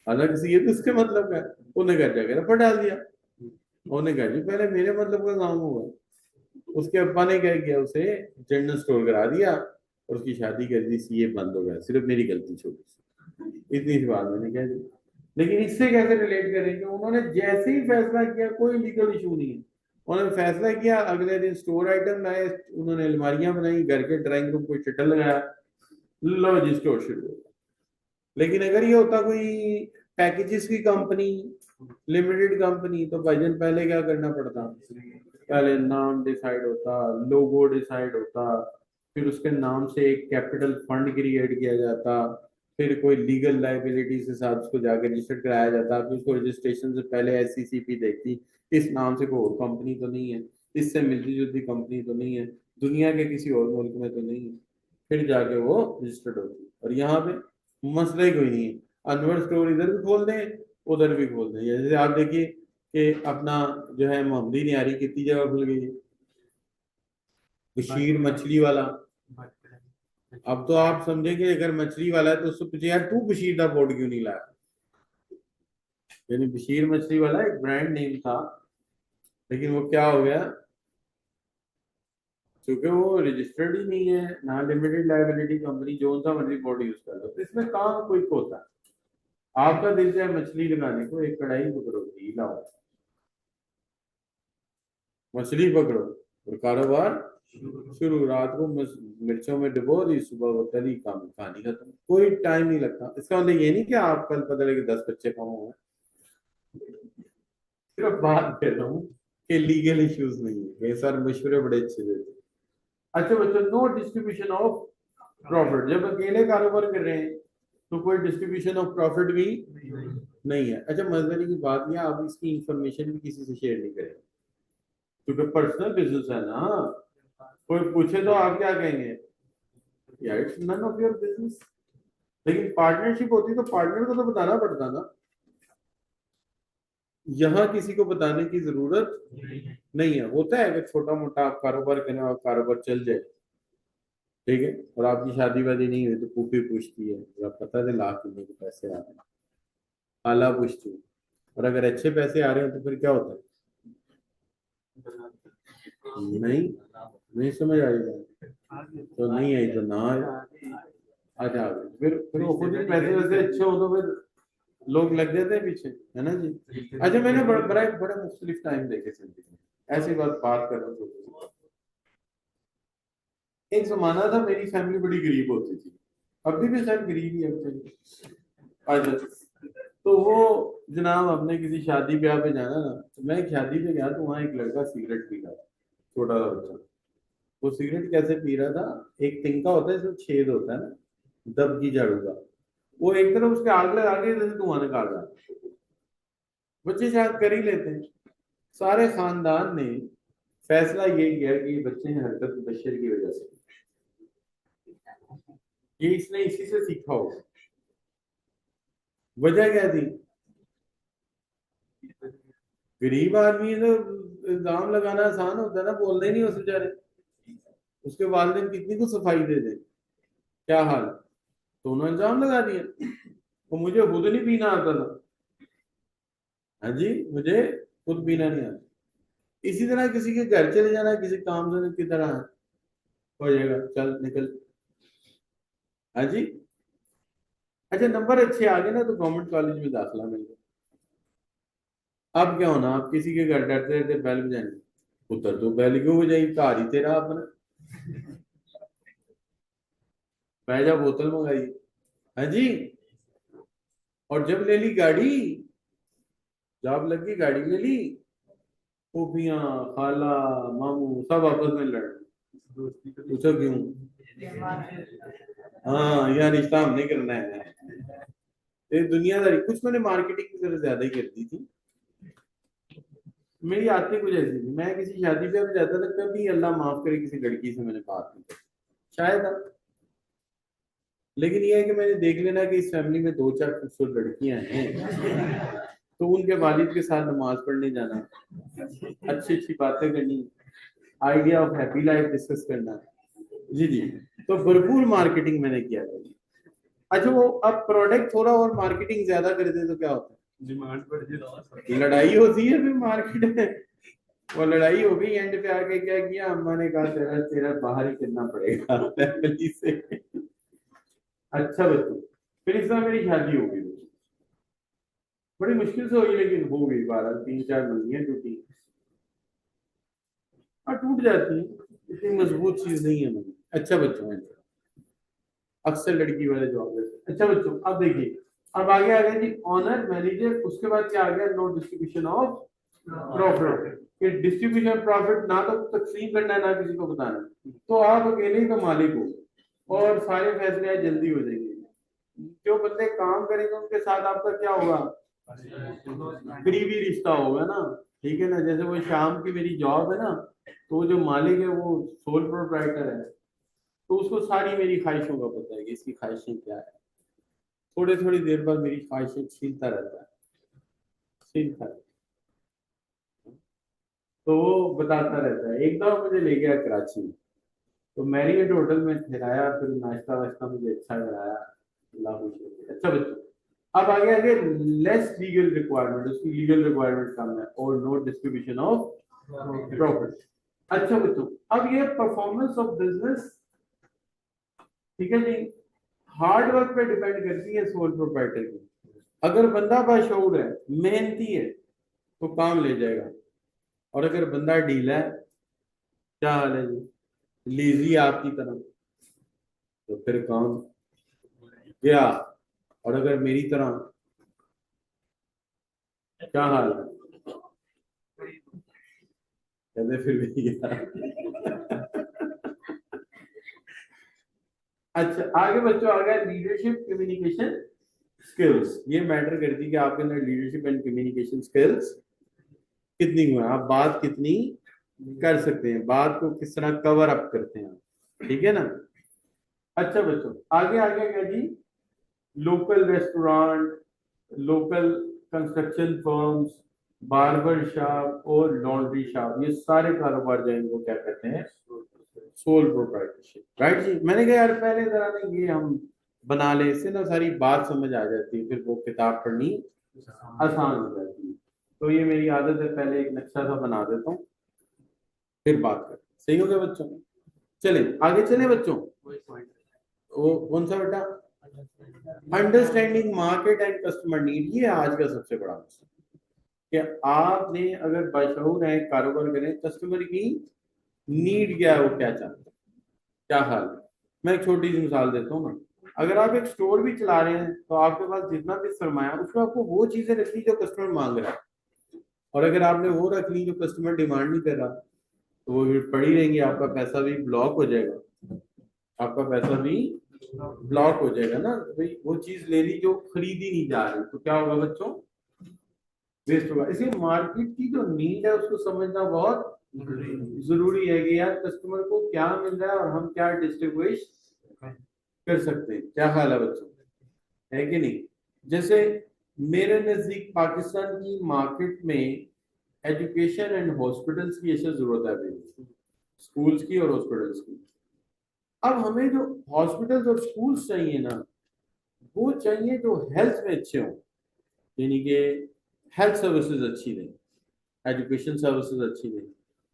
हालांकि सीए तो उसके मतलब का है। उन्हें घर जाकर रफड़ डाल दिया। उन्होंने कहा जी पहले मेरे मतलब का काम हुआ। उसके अब्बा ने क्या किया, उसे जनरल स्टोर करा दिया और उसकी शादी कर दी, सीए बंद हो गया, सिर्फ मेरी गलती छोटी सी, इतनी सी बात मैंने कह दी। लेकिन इससे कैसे रिलेट करेंगे, उन्होंने जैसे ही फैसला किया, कोई लीगल इशू नहीं है, उन्होंने फैसला किया, अगले दिन स्टोर आइटम लाए, उन्होंने अलमारियां बनाई, घर के ड्राइंग रूम को शटर लगाया, लो जी स्टोर शुरू हो गया। लेकिन अगर ये होता कोई पैकेजेस की कंपनी, लिमिटेड कंपनी, तो भाईजान पहले क्या करना पड़ता, पहले नाम डिसाइड होता, लोगो डिसाइड होता, फिर उसके नाम से एक कैपिटल फंड क्रिएट किया जाता, फिर कोई लीगल लाइबिलिटीज के साथ उसको जाकर रजिस्टर कराया जाता, फिर उसको रजिस्ट्रेशन से पहले एससीसीपी देखती, इस नाम से कोई और कंपनी तो नहीं है, इससे मिलती जुलती कंपनी तो नहीं है, दुनिया के किसी और मुल्क में तो नहीं है, फिर जाके वो रजिस्टर्ड होती। और यहाँ पे मसला ही कोई नहीं है, अनवर स्टोर इधर भी खोल दें उधर भी खोल दें। जैसे आप देखिए कि अपना जो है मोहम्मदी नियारी कितनी जगह खुल गई है, बशीर मछली वाला। अब तो आप समझेंगे अगर मछली वाला है तो उससे पूछे यार तू बशीर का बोर्ड क्यों नहीं लाया। यानी बशीर मछली वाला एक ब्रांड नेम था, लेकिन वो क्या हो गया, क्योंकि वो रजिस्टर्ड ही नहीं है, ना लिमिटेड लाइबिलिटी कंपनी, जो सा मर्जी बोर्ड यूज कर लो, तो इसमें काम कोई को होता है। आपका दिल चाहे मछली लगाने को, एक कढ़ाई पकड़ो, घी लाओ, मछली पकड़ो और कारोबार शुरू। रात को मिर्चों में डुबो दी, सुबह वो तली, काम कहानी खत्म, कोई टाइम नहीं लगता। इसका मतलब ये नहीं कि आप कल पता लगे 10 बच्चे कम हो, सिर्फ बात कर रहा हूँ कि लीगल इश्यूज नहीं है। ये सर मशवरे बड़े अच्छे देते हैं। अच्छा बच्चों, नो डिस्ट्रीब्यूशन ऑफ प्रॉफिट, जब अकेले कारोबार कर रहे हैं तो कोई डिस्ट्रीब्यूशन ऑफ प्रॉफिट भी नहीं है। अच्छा मजे की बात यह, आप इसकी इंफॉर्मेशन भी किसी से शेयर नहीं करेंगे, क्योंकि पर्सनल बिजनेस है ना। कोई पूछे तो आप क्या कहेंगे, यार it's none of your business. लेकिन पार्टनरशिप होती तो पार्टनर को तो बताना पड़ता ना। यहाँ किसी को बताने की जरूरत नहीं है। होता है कि छोटा मोटा आप कारोबार करें और कारोबार चल जाए, ठीक है, और आपकी शादी वादी नहीं हुई तो फूफी पूछती है, तो आप पता है लाख कितने के पैसे आ रहे हैं, खाला पूछती है। और अगर अच्छे पैसे आ रहे हैं तो फिर क्या होता है, नहीं नहीं समझ आएगा, तो नहीं आई तो ना आए, आ जाओगे फिर वो खुद ही पैसे वैसे अच्छे हो तो फिर लोग लग जाते हैं पीछे, है ना जी। अच्छा मैंने बड़े मुख्तलिफ टाइम देखे जिंदगी में, ऐसी बात कर रहा हूँ। एक जमाना था मेरी फैमिली बड़ी गरीब होती थी, अभी भी शायद गरीब ही है actually। अच्छा, तो वो जनाब हमने किसी शादी ब्याह पे जाना ना, तो मैं एक शादी पे गया तो वहाँ एक लड़का सिगरेट पी रहा था, छोटा सा बच्चा। वो सिगरेट कैसे पी रहा था, एक तिनका होता है इसमें छेद होता है ना, दबकी झाड़ू का, वो एक तरफ उसके आग लगा के जैसे धुआं निकाल रहा है। बच्चे शायद कर ही लेते हैं। सारे खानदान ने फैसला ये किया कि ये बच्चे ने हरकत बशर की वजह से, ये इसने इसी से सीखा होगा। वजह क्या थी, गरीब आदमी है तो इल्जाम लगाना आसान होता है ना, बोलते नहीं उस बेचारे, उसके वालिदैन कितनी को सफाई दे दे, क्या हाल, तो उन्होंने इल्जाम लगा दिया। तो मुझे खुद नहीं पीना आता था, हाँ जी, मुझे खुद पीना नहीं आता। इसी तरह किसी के घर चले जाना, किसी काम से की तरह हो जाएगा, चल निकल, हाँ जी। अच्छा, नंबर अच्छे आ गए ना तो गवर्नमेंट कॉलेज में दाखिला मिल गया। अब क्या होना, आप किसी के घर डरते रहते बैल बजाएंगे, उतर तो बैल क्यों बजाई, कार ही तेरा अपना, मैं जा बोतल मंगाई। हाँ जी। और जब ले ली गाड़ी, जॉब लगी, गाड़ी ले ली, फूफियां, खाला, मामू सब आपस में लड़ रहे। पूछो क्यों? हाँ, यहाँ रिश्ता हमने करना है। ये दुनियादारी कुछ मैंने मार्केटिंग की तरह ज्यादा ही कर दी थी। मेरी आदतें कुछ ऐसी थी, मैं किसी शादी पे भी जाता था, कभी अल्लाह माफ करे किसी लड़की से मैंने बात नहीं की, शायद अब। लेकिन ये है कि मैंने देख लेना कि इस फैमिली में दो चार खूबसूरत लड़कियां हैं, तो उनके वालिद के साथ नमाज पढ़ने जाना, अच्छी अच्छी बातें करनी, idea of happy life discuss करना। जी जी। तो भरपूर मार्केटिंग मैंने किया था। अच्छा, वो अब प्रोडक्ट थोड़ा और मार्केटिंग ज्यादा कर दे तो क्या होता है, डिमांड बढ़ जाती है, लड़ाई होती है फिर मार्केट में। वो लड़ाई हो गई, एंड पे आके क्या किया, अम्मा ने कहा तेरा तेरा बाहर ही करना पड़ेगा फैमिली से। अच्छा बच्चों, फिर इस तरह मेरी शादी हो गई, बड़ी मुश्किल से हुई लेकिन हो गई, 12 3 4 मंजियां टूटी। हाँ, टूट जाती है, इतनी मजबूत चीज नहीं है मंदिर। अच्छा बच्चों, अक्सर लड़की वाले जवाब देते हैं। अच्छा बच्चों, अब देखिए, अब आगे आ गया जी ऑनर मैनेजर, उसके बाद क्या आ गया, नो डिस्ट्रीब्यूशन ऑफ प्रॉफिट। कि डिस्ट्रीब्यूशन प्रॉफिट ना तो तकसीम करना है ना किसी को बताना, तो आप अकेले ही का मालिक हो और सारे फैसले जल्दी हो जाएंगे। जो बंदे काम करेंगे उनके साथ आपका क्या होगा, करीबी रिश्ता होगा ना। ठीक है ना, जैसे वो शाम की मेरी जॉब है ना, तो जो मालिक है वो सोल प्रोप्राइटर है, तो उसको सारी मेरी ख्वाहिशों का पता है कि इसकी ख्वाहिशें क्या है। थोड़ी थोड़ी देर बाद मेरी ख्वाहिशें छीनता रहता है, छीनता है। तो वो बताता रहता है। एक दफा मुझे ले गया कराची में, तो मैरियट होटल में ठहराया, फिर नाश्ता वाश्ता मुझे अच्छा कराया, अल्लाह खुश रखे। अच्छा बच्चों, अब आगे आगे लेस लीगल रिक्वायरमेंट, उसकी लीगल रिक्वायरमेंट कम है, और नो डिस्ट्रीब्यूशन ऑफ प्रॉफिट। अच्छा बच्चों, अब ये परफॉर्मेंस ऑफ बिजनेस, ठीक है जी, हार्ड वर्क पे डिपेंड करती है सोल प्रोप्राइटर की। अगर बंदा बाशऊर है, मेहनती है, तो काम ले जाएगा। और अगर बंदा ढीला है, क्या हाल है जी, लेजी आपकी तरह, तो फिर काम गया। और अगर मेरी तरह, क्या हाल है, कहते फिर भी गया। अच्छा, आगे बच्चों आ गया लीडरशिप कम्युनिकेशन स्किल्स। ये मैटर करती है कि आपके अंदर लीडरशिप एंड कम्युनिकेशन स्किल्स कितनी हुआ, आप बात कितनी कर सकते हैं, बात को किस तरह कवर अप करते हैं, ठीक है ना। अच्छा बच्चों, आगे आगे क्या जी, local restaurant, local construction firms, barber shop और लॉन्ड्री शॉप, ये सारे कारोबार जो है इनको क्या कहते हैं, सोल प्रोप्राइटरशिप। राइट जी, मैंने कहा यार पहले जरा ना ये हम बना ले, इससे ना सारी बात समझ आ जाती है, फिर वो किताब पढ़नी आसान हो जाती है। तो ये मेरी आदत है, पहले एक नक्शा सा बना देता हूँ, फिर बात करते हैं। सही हो गया बच्चों? चले आगे चले बच्चों। वो कौन सा बेटा, understanding market and customer need, ये आज का सबसे बड़ा मसला कि आपने अगर बशऊर है, कारोबार करें, कस्टमर की नीड क्या है, वो क्या चाहते हैं, क्या हाल है। मैं एक छोटी सी मिसाल देता हूँ ना, अगर आप एक स्टोर भी चला रहे हैं तो आपके पास जितना भी सरमाया, उसमें आपको वो चीजें रखनी जो कस्टमर मांग रहा है, और अगर आपने वो रख ली जो कस्टमर डिमांड नहीं कर रहा, तो वो फिर पड़ी रहेंगी, आपका पैसा भी ब्लॉक हो जाएगा, आपका पैसा भी ब्लॉक हो जाएगा ना। भाई वो चीज ले ली जो खरीदी नहीं जा रही, तो क्या होगा बच्चों, वेस्ट होगा। इसलिए मार्केट की जो नीड है उसको समझना बहुत जरूरी है कि यार कस्टमर को क्या मिल रहा है और हम क्या डिस्ट्रीब्यूट कर सकते हैं। क्या ख्याल है बच्चों, है कि नहीं। जैसे मेरे नजदीक पाकिस्तान की मार्केट में एजुकेशन एंड हॉस्पिटल्स की ऐसी जरूरत है अभी, स्कूल्स की और हॉस्पिटल्स की। अब हमें जो हॉस्पिटल्स और स्कूल्स चाहिए ना, वो चाहिए जो हेल्थ में अच्छे हों, यानी कि हेल्थ सर्विसेज अच्छी दें, एजुकेशन सर्विसेज अच्छी दें।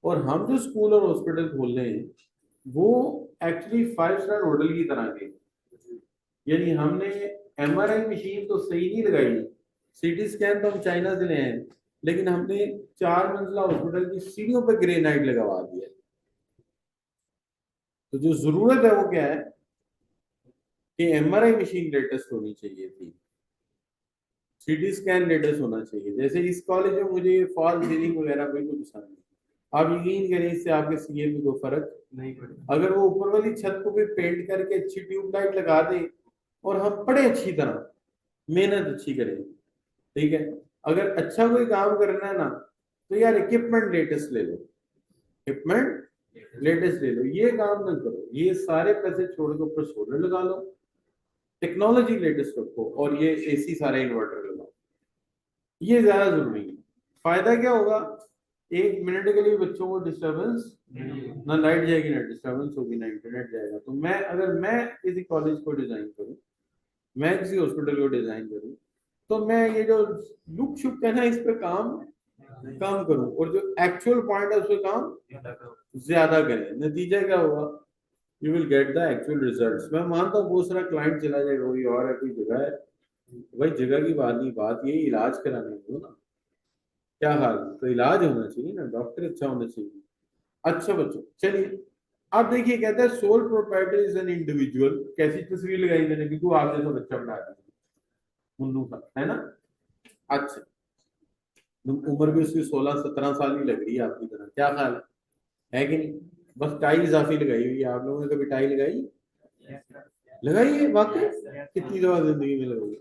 और हम जो स्कूल और हॉस्पिटल खोल रहे हैं वो एक्चुअली 5 स्टार होटल की तरह के, यानी हमने एमआरआई मशीन तो सही नहीं लगाई, सीटी स्कैन तो हम चाइना से ले आए, लेकिन हमने 4 मंजिला हॉस्पिटल की सीढ़ियों पर ग्रेनाइट लगवा दिया। तो जो जरूरत है वो क्या है कि एमआरआई मशीन लेटेस्ट होनी चाहिए थी, सीटी स्कैन लेटेस्ट होना चाहिए। जैसे इस कॉलेज में मुझे फॉल सीलिंग वगैरह बिल्कुल पसंद नहीं, आप यकीन करें इससे आपके सीए में कोई फर्क नहीं पड़ेगा। अगर वो ऊपर वाली छत को भी पेंट करके अच्छी ट्यूबलाइट लगा दे और हम पढ़े अच्छी तरह, मेहनत अच्छी करें, ठीक है। अगर अच्छा कोई काम करना है ना तो यार इक्विपमेंट लेटेस्ट ले लो, इक्विपमेंट लेटेस्ट ले लो, ये काम ना करो, ये सारे पैसे छोड़ के ऊपर सोलर लगा लो, टेक्नोलॉजी लेटेस्ट रखो और ये एसी सारे इन्वर्टर लगाओ, ये ज्यादा जरूरी है। फायदा क्या होगा, 1 मिनट के लिए बच्चों को डिस्टरबेंस, ना लाइट जाएगी ना डिस्टरबेंस होगी ना इंटरनेट जाएगा। तो मैं अगर मैं किसी कॉलेज को डिजाइन करूं, मैं किसी हॉस्पिटल को डिजाइन करूं, तो मैं ये जो लुक शुक है ना इस पे काम करूं और जो एक्चुअल पॉइंट है उस पे काम ज्यादा करें। नतीजा क्या होगा, you will get the actual results. मैं मानता हूँ बहुत सारा क्लाइंट चला जाएगा कोई और है, कोई जगह है, भाई जगह की बात नहीं, बात ये इलाज कराने को ना, क्या हाल, तो इलाज होना चाहिए ना, डॉक्टर अच्छा होना चाहिए। अच्छा बच्चों चलिए, आप देखिए कहता है sole proprietor is an individual, कैसी तस्वीर लगाई मैंने, क्योंकि आप जैसा बच्चा बना दिया मुन्नू का, है ना। अच्छा, उम्र भी उसकी 16-17 साल ही लग रही है आपकी तरह, क्या ख्याल है कि नहीं। बस टाई इजाफी लगाई हुई है, आप लोगों ने कभी टाई लगाई, लगाई है वाकई, कितनी दफा जिंदगी में लगाई,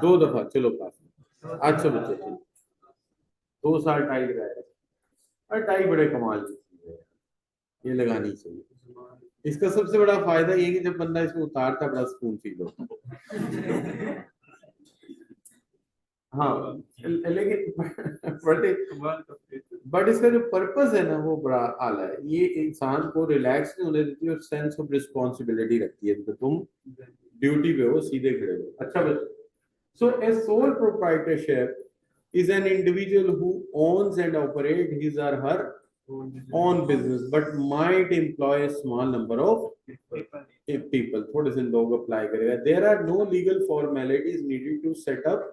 2 दफा, चलो पास। अच्छा बच्चे चलो, 2 साल टाई लगाया, और टाई बड़े कमाल की चीज है, ये लगानी चाहिए। इसका सबसे बड़ा फायदा ये कि जब बंदा इसको उतारता बड़ा सुकून फील होता। हाँ लेकिन बट इसका जो पर्पस है ना वो बड़ा आला है, ये इंसान को रिलैक्स नहीं होने देती और सेंस ऑफ रिस्पॉन्सिबिलिटी रखती है, तो तुम ड्यूटी पे हो, सीधे खड़े हो। अच्छा बच्चों, so a sole proprietorship is an individual who owns and operates his or her own business but might employ a small number of people। थोड़े से लोग अप्लाई करेगा। There are no legal formalities needed to set up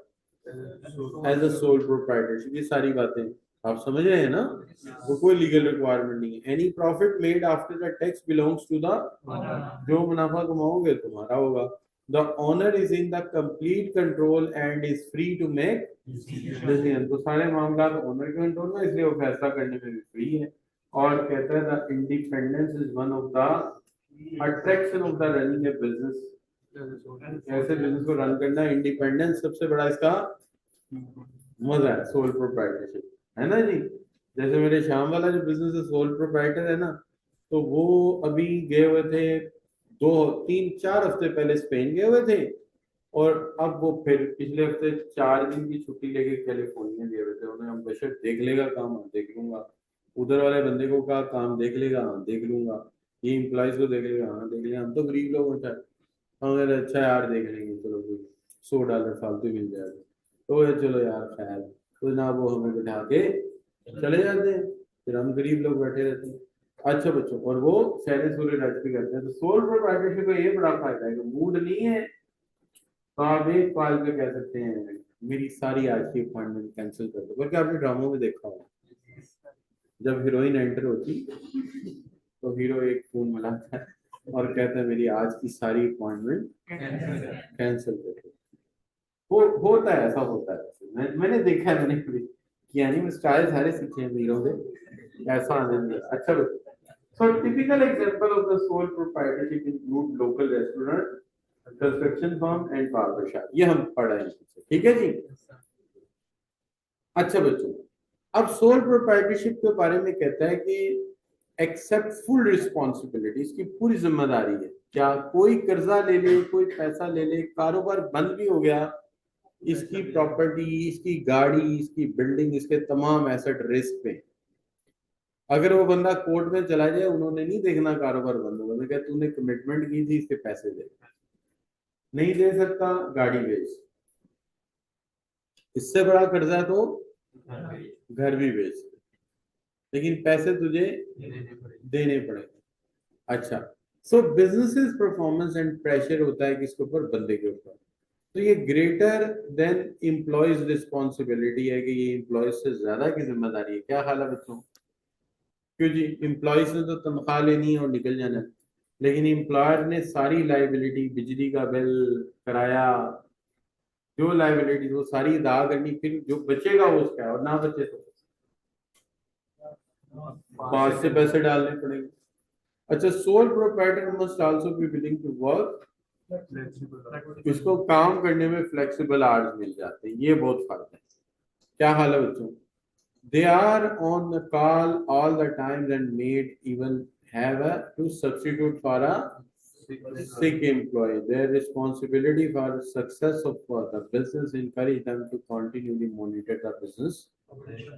as a sole proprietorship। ये सारी बातें आप समझ रहे हैं ना, वो कोई लीगल रिक्वायरमेंट नहीं है। Any profit made after the tax belongs to the, जो मुनाफा कमाओगे तुम्हारा होगा। The owner is in the complete control and is free to make decision. तो सारे मामला ओनर के कंट्रोल में, इसलिए वो फैसला करने में भी फ्री है। और कहता है the independence is one of the attraction of the running A business. ऐसे बिजनेस को रन करना, इंडिपेंडेंस सबसे बड़ा इसका मजा है, सोल प्रोप्राइटरशिप, है ना जी। जैसे मेरे शाम वाला जो बिजनेस है, सोल प्रोप्राइटर है ना, तो वो अभी गए हुए थे 2-3-4 हफ्ते पहले स्पेन गए हुए थे, और अब वो फिर पिछले हफ्ते 4 दिन की छुट्टी लेके कैलिफोर्निया गए हुए थे। उन्होंने बशर देख लेगा काम, हाँ देख लूंगा, उधर वाले बंदे को कहा काम देख लेगा, हाँ देख लूंगा, ये इम्प्लॉइज को देख लेगा, हाँ देख लेगा, हम तो गरीब लोग होता है, हम कहते अच्छा यार देख लेंगे, चलो $100 फालतू मिल जाएगा, तो ये चलो यार खैर, तो ना वो हमें बिठा के चले जाते हैं, फिर हम गरीब लोग बैठे रहते हैं। अच्छा बच्चों, और वो सैलरी सूर्य राज भी करते हैं। तो सोल प्रोप्राइटरशिप का ये बड़ा फायदा है कि मूड नहीं है तो आप एक कॉल पे कह सकते हैं मेरी सारी आज की अपॉइंटमेंट कैंसिल कर दो, बल्कि आपने ड्रामों में देखा होगा जब हीरोइन एंटर होती तो हीरो एक फोन मिलाता है और कहता है मेरी आज की सारी अपॉइंटमेंट कैंसिल कर दो। होता है, ऐसा होता है, मैंने देखा है, मैंने कभी किया नहीं, स्टाइल सारे सीखे हैं हीरो से, ऐसा आनंद है। अच्छा बच्चों, so typical example of the sole proprietorship include local restaurant, construction firm and barber shop, ये हम पढ़ रहे हैं, ठीक है जी। अच्छा बच्चों, अब सोल प्रोप्राइटरशिप के बारे में कहता है कि एक्सेप्ट फुल रिस्पॉन्सिबिलिटी, इसकी पूरी जिम्मेदारी है। क्या कोई कर्जा ले ले, कोई पैसा ले ले, कारोबार बंद भी हो गया, इसकी प्रॉपर्टी, इसकी गाड़ी, इसकी बिल्डिंग, इसके तमाम एसेट रिस्क पे। अगर वो बंदा कोर्ट में चला जाए, उन्होंने नहीं देखना कारोबार बंद होगा, तो क्या तूने कमिटमेंट की थी, इसके पैसे दे, नहीं दे सकता गाड़ी बेच, इससे बड़ा कर्जा तो घर भी बेच, लेकिन पैसे तुझे देने पड़ेंगे। अच्छा, सो बिजनेसेस परफॉर्मेंस एंड प्रेशर होता है किसके ऊपर, बंदे के ऊपर। तो ये ग्रेटर देन एम्प्लॉयज रिस्पॉन्सिबिलिटी है कि ये एम्प्लॉयज से ज्यादा की जिम्मेदारी है। क्या हाल है बच्चों? क्यों जी, एम्प्लॉयज ने तो तनख्वाह लेनी है और निकल जाना है, लेकिन एम्प्लॉयर ने सारी लाइबिलिटी, बिजली का बिल, किराया, जो लाइबिलिटी वो सारी अदा करनी, फिर जो बचेगा वो उसका है, और ना बचे तो पास से पैसे डालने पड़ेंगे। अच्छा, sole proprietor must also be willing to work, इसको काम करने में फ्लेक्सिबल आवर्स मिल जाते हैं, ये बहुत फर्क है। क्या हाल है बच्चों? They are on the call all the time and made even have a to substitute for a sick employee. Their responsibility for the success of the business encourage them to continually monitor the business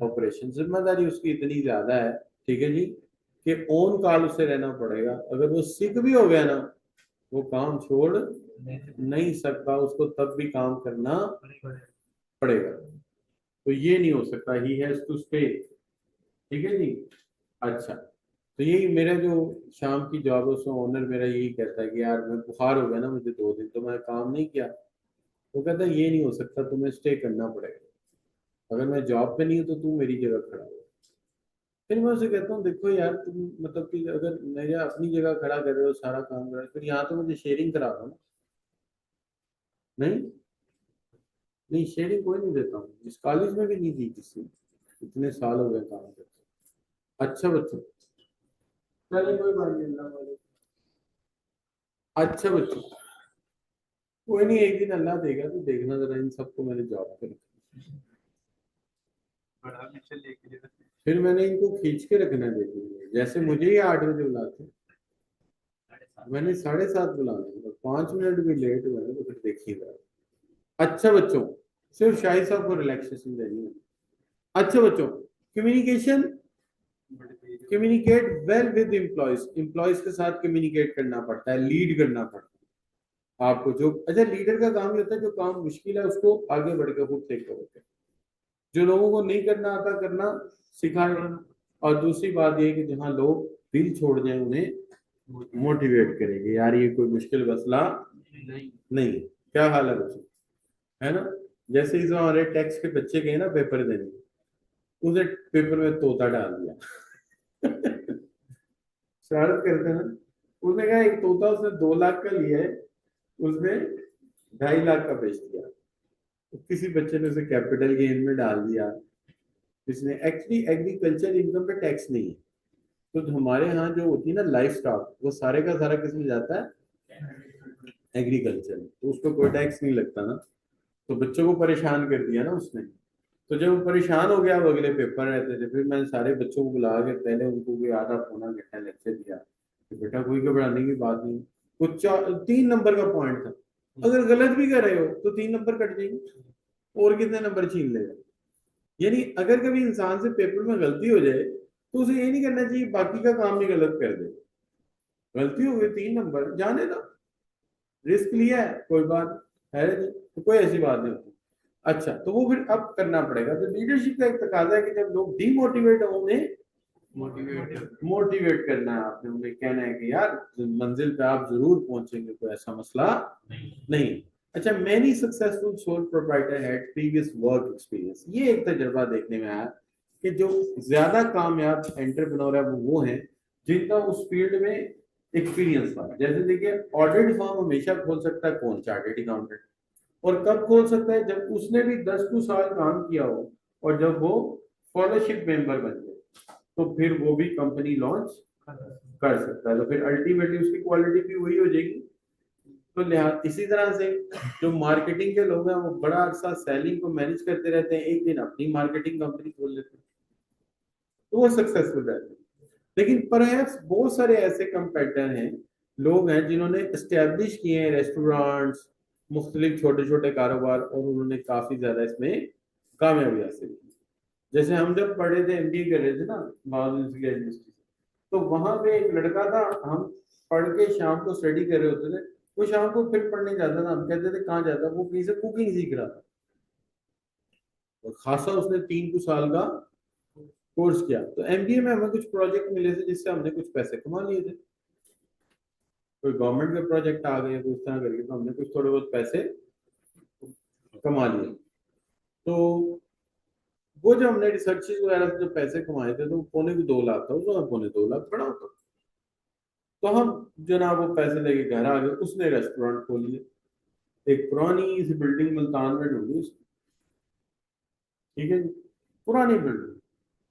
operation. जिम्मेदारी उसकी इतनी ज्यादा है, ठीक है जी, कि ऑन कॉल उसे रहना पड़ेगा। अगर वो सिक भी हो गया ना, वो काम छोड़ नहीं सकता, उसको तब भी काम करना पड़ेगा। तो ये नहीं हो सकता, ही हैज टू स्टे। ठीक है जी। अच्छा, तो यही मेरा जो शाम की जॉब है उसमें ओनर मेरा यही कहता है कि यार मैं बुखार हो गया ना मुझे 2 दिन, तो मैं काम नहीं किया। वो कहता है ये नहीं हो सकता, तुम्हें स्टे करना पड़ेगा, अगर मैं जॉब पे नहीं हूँ तो तू मेरी जगह खड़ा हो। फिर मैं उसे कहता हूँ देखो यार, तुम मतलब कि अगर मेरे अपनी जगह खड़ा कर रहे हो, सारा काम कर रहे हो, फिर यहाँ तो मुझे शेयरिंग करा दो ना। नहीं, नहीं शेयरिंग कोई नहीं देता हूँ, इस कॉलेज में भी नहीं दी किसी ने, इतने साल हो गए काम करते। अच्छा बच्चों, चलिए कोई बात नहीं, अल्लाह वाले। अच्छा बच्चों, कोई नहीं, एक दिन अल्लाह देगा तो देखना जरा, इन सबको मैंने जॉब पे रखा, फिर मैंने इनको खींच के रखना है देखेंगे। जैसे मुझे ही 8 बजे बुलाते हैं, मैंने 7:30 बुलाना है, 5 मिनट भी लेट हुआ है तो फिर देखिएगा। अच्छा बच्चों, सिर्फ शाहिद साहब को रिलैक्सेशन देनी है। अच्छा बच्चों, communication, communicate well with employees, employees के साथ कम्युनिकेट करना पड़ता है, लीड करना पड़ता है आपको। जो अच्छा लीडर का काम ये होता है, जो काम मुश्किल है उसको आगे बढ़ के खुद टेक करोगे, जो लोगों को नहीं करना आता करना सिखाए। और दूसरी बात ये कि जहां लोग दिल छोड़ जाए उन्हें मोटिवेट करेंगे, यार ये कोई मुश्किल मसला नहीं। क्या हाल है बच्चों, है ना? जैसे इस हमारे टैक्स के बच्चे गए ना पेपर देने, उसने पेपर में तोता डाल दिया शरारत करते हैं ना। उसने कहा एक तोता उसने 2 लाख का लिया है, उसने 2.5 लाख का बेच दिया। तो किसी बच्चे ने उसे कैपिटल गेन में डाल दिया। इसने एक्चुअली एग्रीकल्चर इनकम पे टैक्स नहीं है, तो जो हमारे यहाँ जो होती है ना लाइफ स्टॉक, वो सारे का सारा किस में जाता है, एग्रीकल्चर, तो उसको कोई टैक्स नहीं लगता ना। तो बच्चों को परेशान कर दिया ना उसने। तो जब वो परेशान हो गया, वो अगले पेपर रहते थे, फिर मैंने सारे बच्चों को बुला के पहले उनको कोई आधा पौना घंटा लेक्चर दिया कि बेटा कोई घबराने की बात नहीं। कुछ 3 नंबर का पॉइंट था, अगर गलत भी कर रहे हो तो 3 नंबर कट जाएंगे, और कितने नंबर छीन लेगा। यानी अगर कभी इंसान से पेपर में गलती हो जाए तो उसे ये नहीं करना चाहिए बाकी का काम भी गलत कर दे। गलती हो गई 3 नंबर, जाने दो, रिस्क लिया है, कोई बात है नहीं, तो कोई ऐसी बात नहीं होती। अच्छा, तो वो फिर अब करना पड़ेगा। तो लीडरशिप का एक तकाजा है कि जब लोग डीमोटिवेट हो, उन्हें मोटिवेट करना है आपने, उन्हें कहना है कि यार मंजिल पे आप जरूर पहुंचेंगे, कोई ऐसा मसला नहीं। अच्छा, many successful sole proprietor had previous work experience, ये एक तजर्बा देखने में आया कि जो ज्यादा कामयाब एंटरप्रेन्योर है वो हैं जिनका उस फील्ड में एक्सपीरियंस था। जैसे देखिए, ऑडिट फर्म हमेशा खोल सकता है कौन, चार्टर्ड अकाउंटेंट, और कब खोल सकता है, जब उसने भी 10 साल काम किया हो और जब वो फॉलोशिप मेंबर बन जाए, तो फिर वो भी कंपनी लॉन्च कर सकता है, तो फिर अल्टीमेटली उसकी क्वालिटी भी वही हो जाएगी। तो लिहाज इसी तरह से जो मार्केटिंग के लोग हैं वो बड़ा अरसा सेलिंग को मैनेज करते रहते हैं, एक दिन अपनी मार्केटिंग कंपनी खोल लेते हैं, तो वो सक्सेसफुल रहते हैं। लेकिन परहैप्स बहुत सारे ऐसे कंपेटिटर हैं, लोग हैं जिन्होंने एस्टेब्लिश किए हैं रेस्टोरेंट्स, मुख्तलिफ छोटे छोटे कारोबार, और उन्होंने काफी ज्यादा इसमें कामयाबी हासिल की। जैसे हम जब पढ़े थे, एमबीए कर रहे थे ना यूनिवर्सिटी, तो वहां पे एक लड़का था, हम पढ़ के शाम को स्टडी कर रहे होते थे, वो शाम को फिर पढ़ने जाता था, हम कहते थे कहाँ जाता, वो कहीं से कुकिंग सीख रहा था, और खासा उसने 3 साल का कोर्स किया। तो एमबीए में हमें कुछ प्रोजेक्ट मिले थे जिससे हमने कुछ पैसे कमा लिए थे। कोई गवर्नमेंट के प्रोजेक्ट आ गए तो इस तरह करके तो हमने कुछ थोड़े बहुत पैसे कमा लिए। तो वो जो हमने रिसर्चेज वगैरह से जो पैसे कमाए थे तो 2.25 लाख था, उसमें 2.25 लाख बड़ा होता। तो हम जनाब वो पैसे लेके घर आ गए, उसने रेस्टोरेंट खोल लिया, एक पुरानी सी बिल्डिंग मुल्तान में ढूंढी उसने, ठीक है जी, पुरानी बिल्डिंग,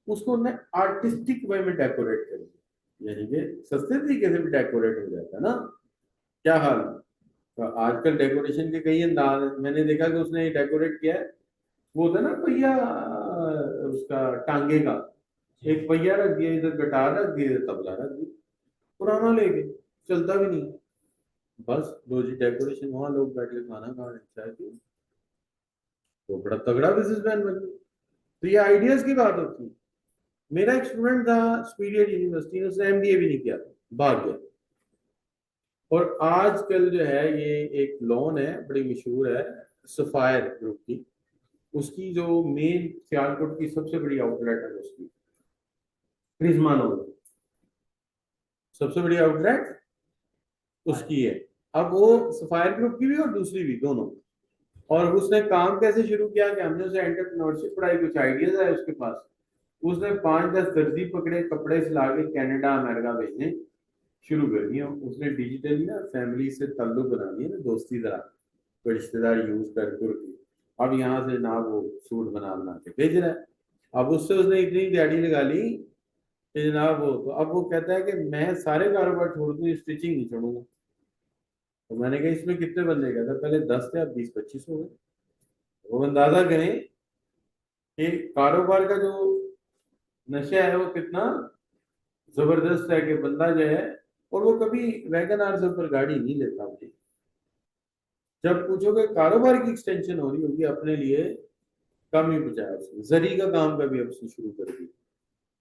उसको हमने आर्टिस्टिक वे में डेकोरेट कर दिया, यानी कि सस्ते तरीके से भी डेकोरेट हो जाता है ना। क्या हाल है? तो आजकल डेकोरेशन के कई अंदाज हैं। मैंने देखा कि उसने डेकोरेट किया है, वो होता है ना पहिया उसका टांगे का, एक पहिया रख दिया, इधर गिटार रख दिया, इधर तबला रख दिया, पुराना लेके चलता भी नहीं, बस दो जी डेकोरेशन, वहां लोग बैठ के खाना खा रहे हैं, चाय पी, तो बड़ा तगड़ा बिजनेसमैन बन गया। तो ये आइडियाज की बात होती है। मेरा एक स्टूडेंट था सुपीरियर यूनिवर्सिटी में, उसने एमबीए भी नहीं किया था, भाग गया। और आजकल जो है ये एक लोन है बड़ी मशहूर है, सफायर ग्रुप की, उसकी जो मेन सियालकोट की सबसे बड़ी आउटलेट है उसकी, प्रिज्मा लोन, सबसे बड़ी आउटलेट उसकी है। अब वो सफायर ग्रुप की भी और दूसरी भी, दोनों। और उसने काम कैसे शुरू किया कि हमने उसे एंटरप्रेन्योरशिप पढ़ाई, कुछ आइडियाज है उसके पास, उसने 5-10 दर्जी पकड़े, कपड़े सिला के कनाडा अमेरिका भेजने शुरू कर दिया। उसने डिजिटली ना फैमिली से ताल्लुक बना दिया ना, दोस्ती तरह, कोई रिश्तेदार यूज कर करके अब यहाँ से ना वो सूट बना के भेज रहा है। अब उससे उसने इतनी दिहाड़ी लगा ली कि जनाब वो, तो अब वो कहता है कि मैं सारे कारोबार छोड़ दूँ, स्टिचिंग नहीं छोड़ूंगा। तो मैंने कहा इसमें कितने बंदे, कहता पहले 10 थे, अब 20-25 हो गए। वो अंदाजा करें कि कारोबार का जो नशा है वो कितना जबरदस्त है, कि बंदा जो है, और वो कभी वैगन आर से ऊपर गाड़ी नहीं लेता मुझे। जब पूछोगे कारोबार की एक्सटेंशन हो रही होगी अपने लिए, कम ही बचाया उसने। जरी का काम कभी अब उसने शुरू कर दिया।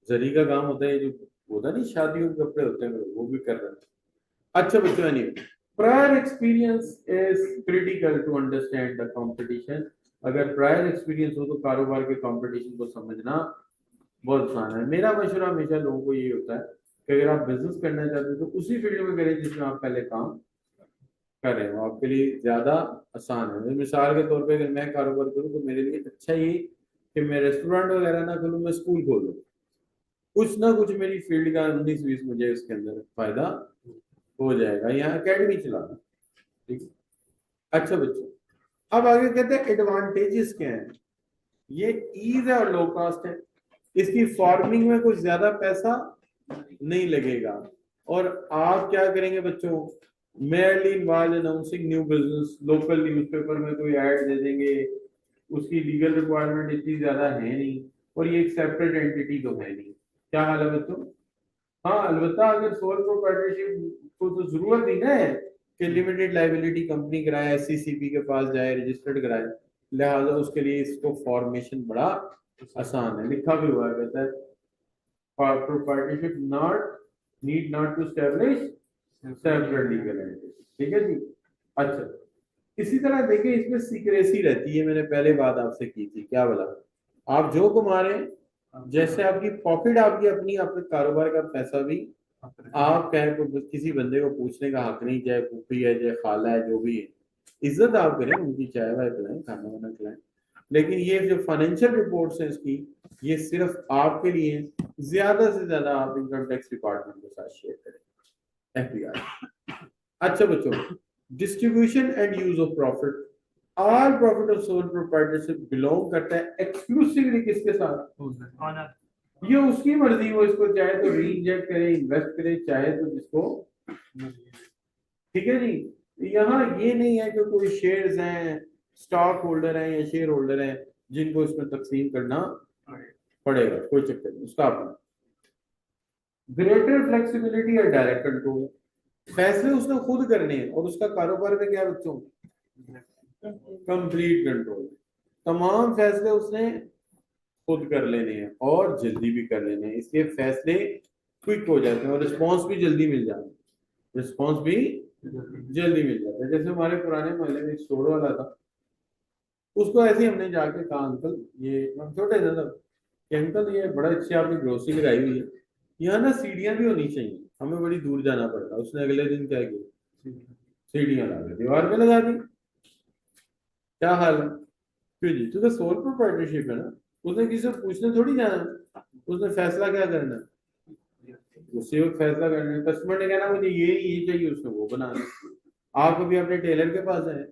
जरी का काम होता है जो होता नहीं, शादियों के कपड़े होते हैं, वो भी कर रहे हैं। अच्छा बच्चों, नहीं, prior experience is critical to understand the competition. अगर प्रायर एक्सपीरियंस हो तो कारोबार के कंपटीशन को समझना बहुत आसान है। मेरा मशवरा हमेशा लोगों को ये होता है कि अगर आप बिजनेस करना चाहते हो तो उसी फील्ड में करें जिसमें आप पहले काम कर रहे हो, आपके लिए ज्यादा आसान है। मिसाल के तौर पे अगर मैं कारोबार करूँ तो मेरे लिए अच्छा ये कि मैं रेस्टोरेंट वगैरह ना खोलूँ, मैं स्कूल खोलूँ, कुछ ना कुछ मेरी फील्ड का 19-20 मुझे उसके अंदर फायदा हो जाएगा, यहाँ एकेडमी चलाना, ठीक है। अच्छा बच्चों, अब आगे कहते हैं एडवांटेजेस क्या है। ये ईज है और लो कॉस्ट है, इसकी फार्मिंग में कुछ ज्यादा पैसा नहीं लगेगा, और आप क्या करेंगे बच्चों, merely involve announcing new business, local newspaper में कोई ऐड दे देंगे, उसकी लीगल रिक्वायरमेंट इतनी ज्यादा है नहीं, और ये एक सेपरेट एंटिटी तो है नहीं। क्या हाल है बच्चों? हाँ, अलबत्ता अगर सोल प्रोप्राइटरशिप को तो जरूरत नहीं ना है कि लिमिटेड लाइबिलिटी कंपनी कराए, एससीसीपी के पास जाए, रजिस्टर्ड कराए, लिहाजा उसके लिए इसको फॉर्मेशन बड़ा आसान है, लिखा भी हुआ है, कहता है proprietorship not need not to establish separate legal entity, ठीक है जी। अच्छा, इसी तरह देखिए इसमें सीक्रेसी रहती है, मैंने पहले बात आपसे की थी, क्या बोला, आप जो कमा रहे हैं, जैसे आपकी पॉकेट आपकी अपनी, आपके कारोबार का पैसा भी आप कह को किसी बंदे को पूछने का हक नहीं, चाहे फूफी है, चाहे खाला है, जो भी है, इज्जत आप करें, उनकी चाय वाय पिलाएं, खाना वाना खिलाएं। लेकिन ये जो फाइनेंशियल रिपोर्ट्स हैं इसकी, ये सिर्फ आपके लिए, ज्यादा से ज्यादा आप इनकम टैक्स डिपार्टमेंट के साथ शेयर करें, एफबीआई। अच्छा बच्चों, distribution and use of profit, all profit of sole proprietorship belong करता है एक्सक्लूसिवली किसके साथ, ये उसकी मर्जी, वो इसको चाहे तो री इंजेक्ट करे, इन्वेस्ट करे, चाहे तो जिसको, ठीक है जी। यहाँ ये नहीं है कि कोई शेयर्स हैं, स्टॉक होल्डर हैं या शेयर होल्डर हैं जिनको इसमें तकसीम करना पड़ेगा, कोई चक्कर नहीं उसका अपना। ग्रेटर फ्लेक्सिबिलिटी और डायरेक्ट कंट्रोल, फैसले उसने खुद करने हैं, और उसका कारोबार में क्या बच्चों, कंप्लीट कंट्रोल, तमाम फैसले उसने खुद कर लेने हैं और जल्दी भी कर लेने हैं, इसलिए फैसले क्विक हो जाते हैं और रिस्पॉन्स भी जल्दी मिल जाता है, रिस्पॉन्स भी जल्दी मिल जाता है। जैसे हमारे पुराने मोहल्ले में एक स्टोर वाला था, उसको ऐसे ही हमने जाके कहा अंकल, ये हम छोटे थे तब, कि अंकल ये बड़ा अच्छी आपने ग्रोसरी लगाई हुई है, यहाँ ना सीढ़ियाँ भी होनी चाहिए, हमें बड़ी दूर जाना पड़ता। उसने अगले दिन क्या किया, सीढ़ियां ला के दीवार पे लगा दी। क्या हाल है? क्यों जी, तो सोल प्रोप्राइटरशिप है ना, उसने किसी से पूछने थोड़ी जाना है, उसने फैसला क्या करना है, उसी वक्त फैसला करना है। कस्टमर ने कहना मुझे ये चाहिए, उसने वो बनाना। आप कभी अपने टेलर के पास आए,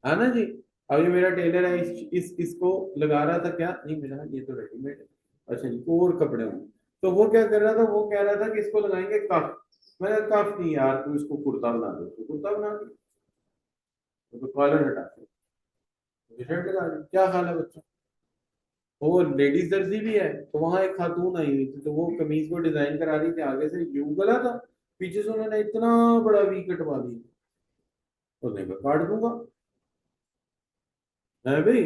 है ना जी, अब ये मेरा टेलर है, इसको लगा रहा था, क्या नहीं मिला, ये तो रेडीमेड है, अच्छा जी और कपड़े होंगे, तो वो क्या कर रहा था, वो कह रहा था कि इसको लगाएंगे कफ। मैंने कहा, कफ नहीं यार, तू इसको कुर्ता बना दो, तो कुर्ता बना दो, तो कॉलर हटा के शर्ट लगा दी। क्या हाल है बच्चों? वो लेडीज दर्जी भी है, तो वहां एक खातून आई हुई थी, तो वो कमीज को डिजाइन करा रही थी, आगे से यू गला था, पीछे से उन्होंने इतना बड़ा वी कटवा दी, उसने कहा काट दूंगा। है भाई,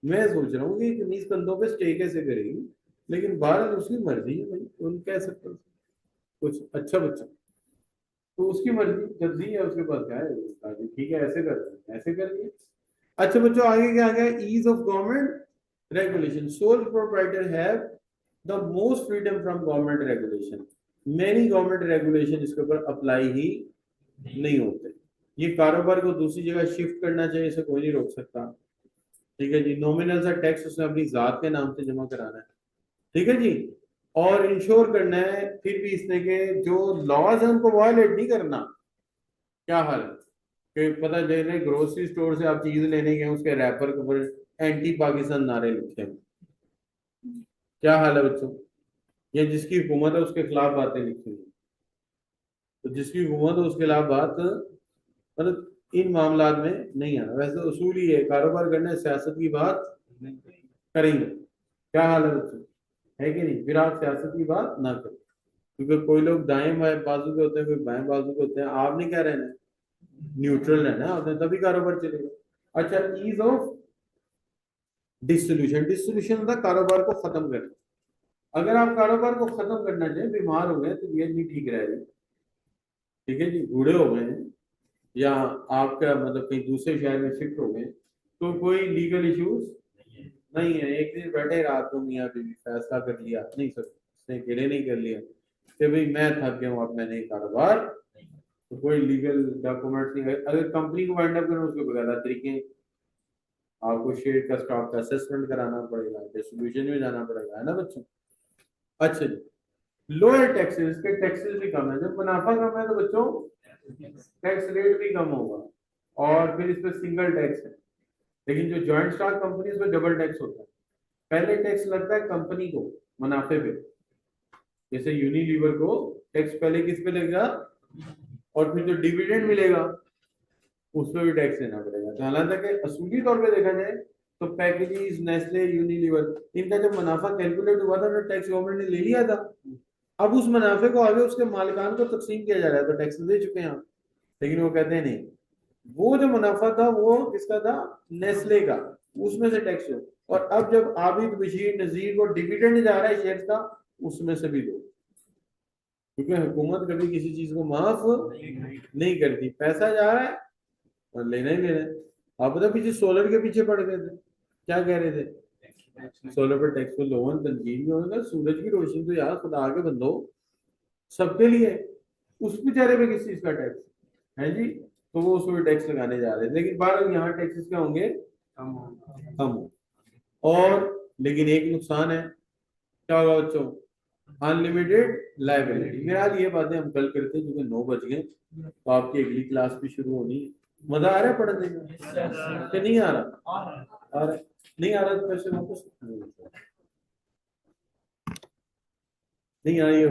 मैं सोच रहा हूँ कि कमीज कंधों पे स्टे कैसे करेगी, लेकिन बाहर उसकी मर्जी है भाई, उन कह सकते हैं कुछ। अच्छा बच्चा, तो उसकी मर्जी, दर्जी है, उसके पास क्या है, उसका जी, ठीक है ऐसे कर रहे हैं, ऐसे कर दिए। अच्छा बच्चों, आगे क्या आ गया, ease of government regulation, sole proprietor have the most freedom from government regulation, many government regulation इसके ऊपर अप्लाई ही नहीं होते। ये कारोबार को दूसरी जगह शिफ्ट करना चाहिए, इसे कोई नहीं रोक सकता। ठीक है जी, नॉमिनल सा टैक्स उसने अपनी जात के नाम से जमा कराना है। ठीक है जी, और इंश्योर करना है फिर भी इसने के जो लॉज है उनको वायलेट नहीं करना। क्या हाल है कि पता चल रहा है ग्रोसरी स्टोर से आप चीज लेने गए, उसके रैपर के ऊपर एंटी पाकिस्तान नारे लिखे हैं। क्या हाल है बच्चों? ये जिसकी हुकूमत है उसके खिलाफ बातें लिखी हैं, तो जिसकी हुकूमत है उसके खिलाफ बात, मतलब इन मामलात में नहीं आना। वैसे तो उसूल ही है, कारोबार करने सियासत की बात करेंगे। क्या हाल है बच्चों? है कि नहीं? फिर आप सियासत की बात ना करें, क्योंकि कोई लोग दाएं बाजू के होते हैं, कोई बाएं बाजू के होते हैं, आपने क्या रहना है, न्यूट्रल रहना है आपने, तभी कारोबार चलेगा। अच्छा, ईज ऑफ डिसोल्यूशन, डिसोल्यूशन होता है कारोबार को खत्म करना। अगर आप कारोबार को खत्म करना चाहें, बीमार हो गए, तो ये नहीं ठीक रहेगा, ठीक है जी, बूढ़े हो गए हैं, या आपका मतलब कहीं दूसरे शहर में शिफ्ट हो गए, तो कोई लीगल इश्यूज नहीं है। एक दिन बैठे रात को मियाँ बीवी फैसला कर लिया, नहीं सर उसने अकेले नहीं कर लिया कि भाई मैं थक गया हूँ, अब मैंने कारोबार, तो कोई लीगल डॉक्यूमेंट नहीं है। अगर कंपनी को वाइंड अप करना, उसके बगैर तरीके हैं। आपको शेयर का स्टॉक का असेसमेंट कराना पड़ेगा, डिस्ट्रीब्यूशन में जाना पड़ेगा, है ना बच्चों? अच्छा जी, लोअर टैक्सेस के टैक्सेस भी कम है, जब मुनाफा कम है तो बच्चों टैक्स रेट भी कम होगा, और फिर इस पर सिंगल टैक्स है। लेकिन जो जॉइंट स्टॉक कंपनी, उसमें डबल टैक्स होता है। पहले टैक्स लगता है कंपनी को मुनाफे पे, जैसे यूनिलीवर को टैक्स पहले किस पे लगेगा, और फिर जो डिविडेंड मिलेगा उस पर भी टैक्स देना पड़ेगा। तो हालांकि असूली तौर पे देखा जाए तो पैकेजेस, नेस्ले, यूनिलीवर, इनका जब मुनाफा कैलकुलेट हुआ था तो टैक्स गवर्नमेंट ने ले लिया था। अब उस मुनाफे को आगे उसके मालिकान को तकसीम किया जा रहा है, तो टैक्स दे चुके हैं आप। लेकिन वो कहते हैं नहीं, वो जो मुनाफा था वो किसका था, नेस्ले का, उसमें से टैक्स हो। और अब जब आबिद बशीर नजीर को डिविडेंड जा रहा है शेयर का, उसमें से भी दो, क्योंकि हुकूमत कभी किसी चीज को माफ नहीं करती, पैसा जा रहा है और लेना ही लेना है। आप पता पीछे सोलर के पीछे पड़ गए थे, क्या कह रहे थे, सोलर पर टैक्स को लोगों तंजीम में होगा, सूरज की रोशनी तो यार खुदा के बंदो सबके लिए, उस बेचारे पे किस चीज का टैक्स है जी, तो वो उस पर टैक्स लगाने जा रहे थे। लेकिन बाहर यहाँ टैक्सेस क्या होंगे, कम हो। और लेकिन एक नुकसान है, क्या होगा बच्चों, अनलिमिटेड लाइबिलिटी। फिलहाल ये बातें हम कल करते हैं, क्योंकि 9 बज गए, तो आपकी अगली क्लास भी शुरू होनी है। मजा आ रहा है पढ़ने में कि नहीं आ रहा? आ रहा है? नहीं आ रहा तो पैसे वापस नहीं आ रही है,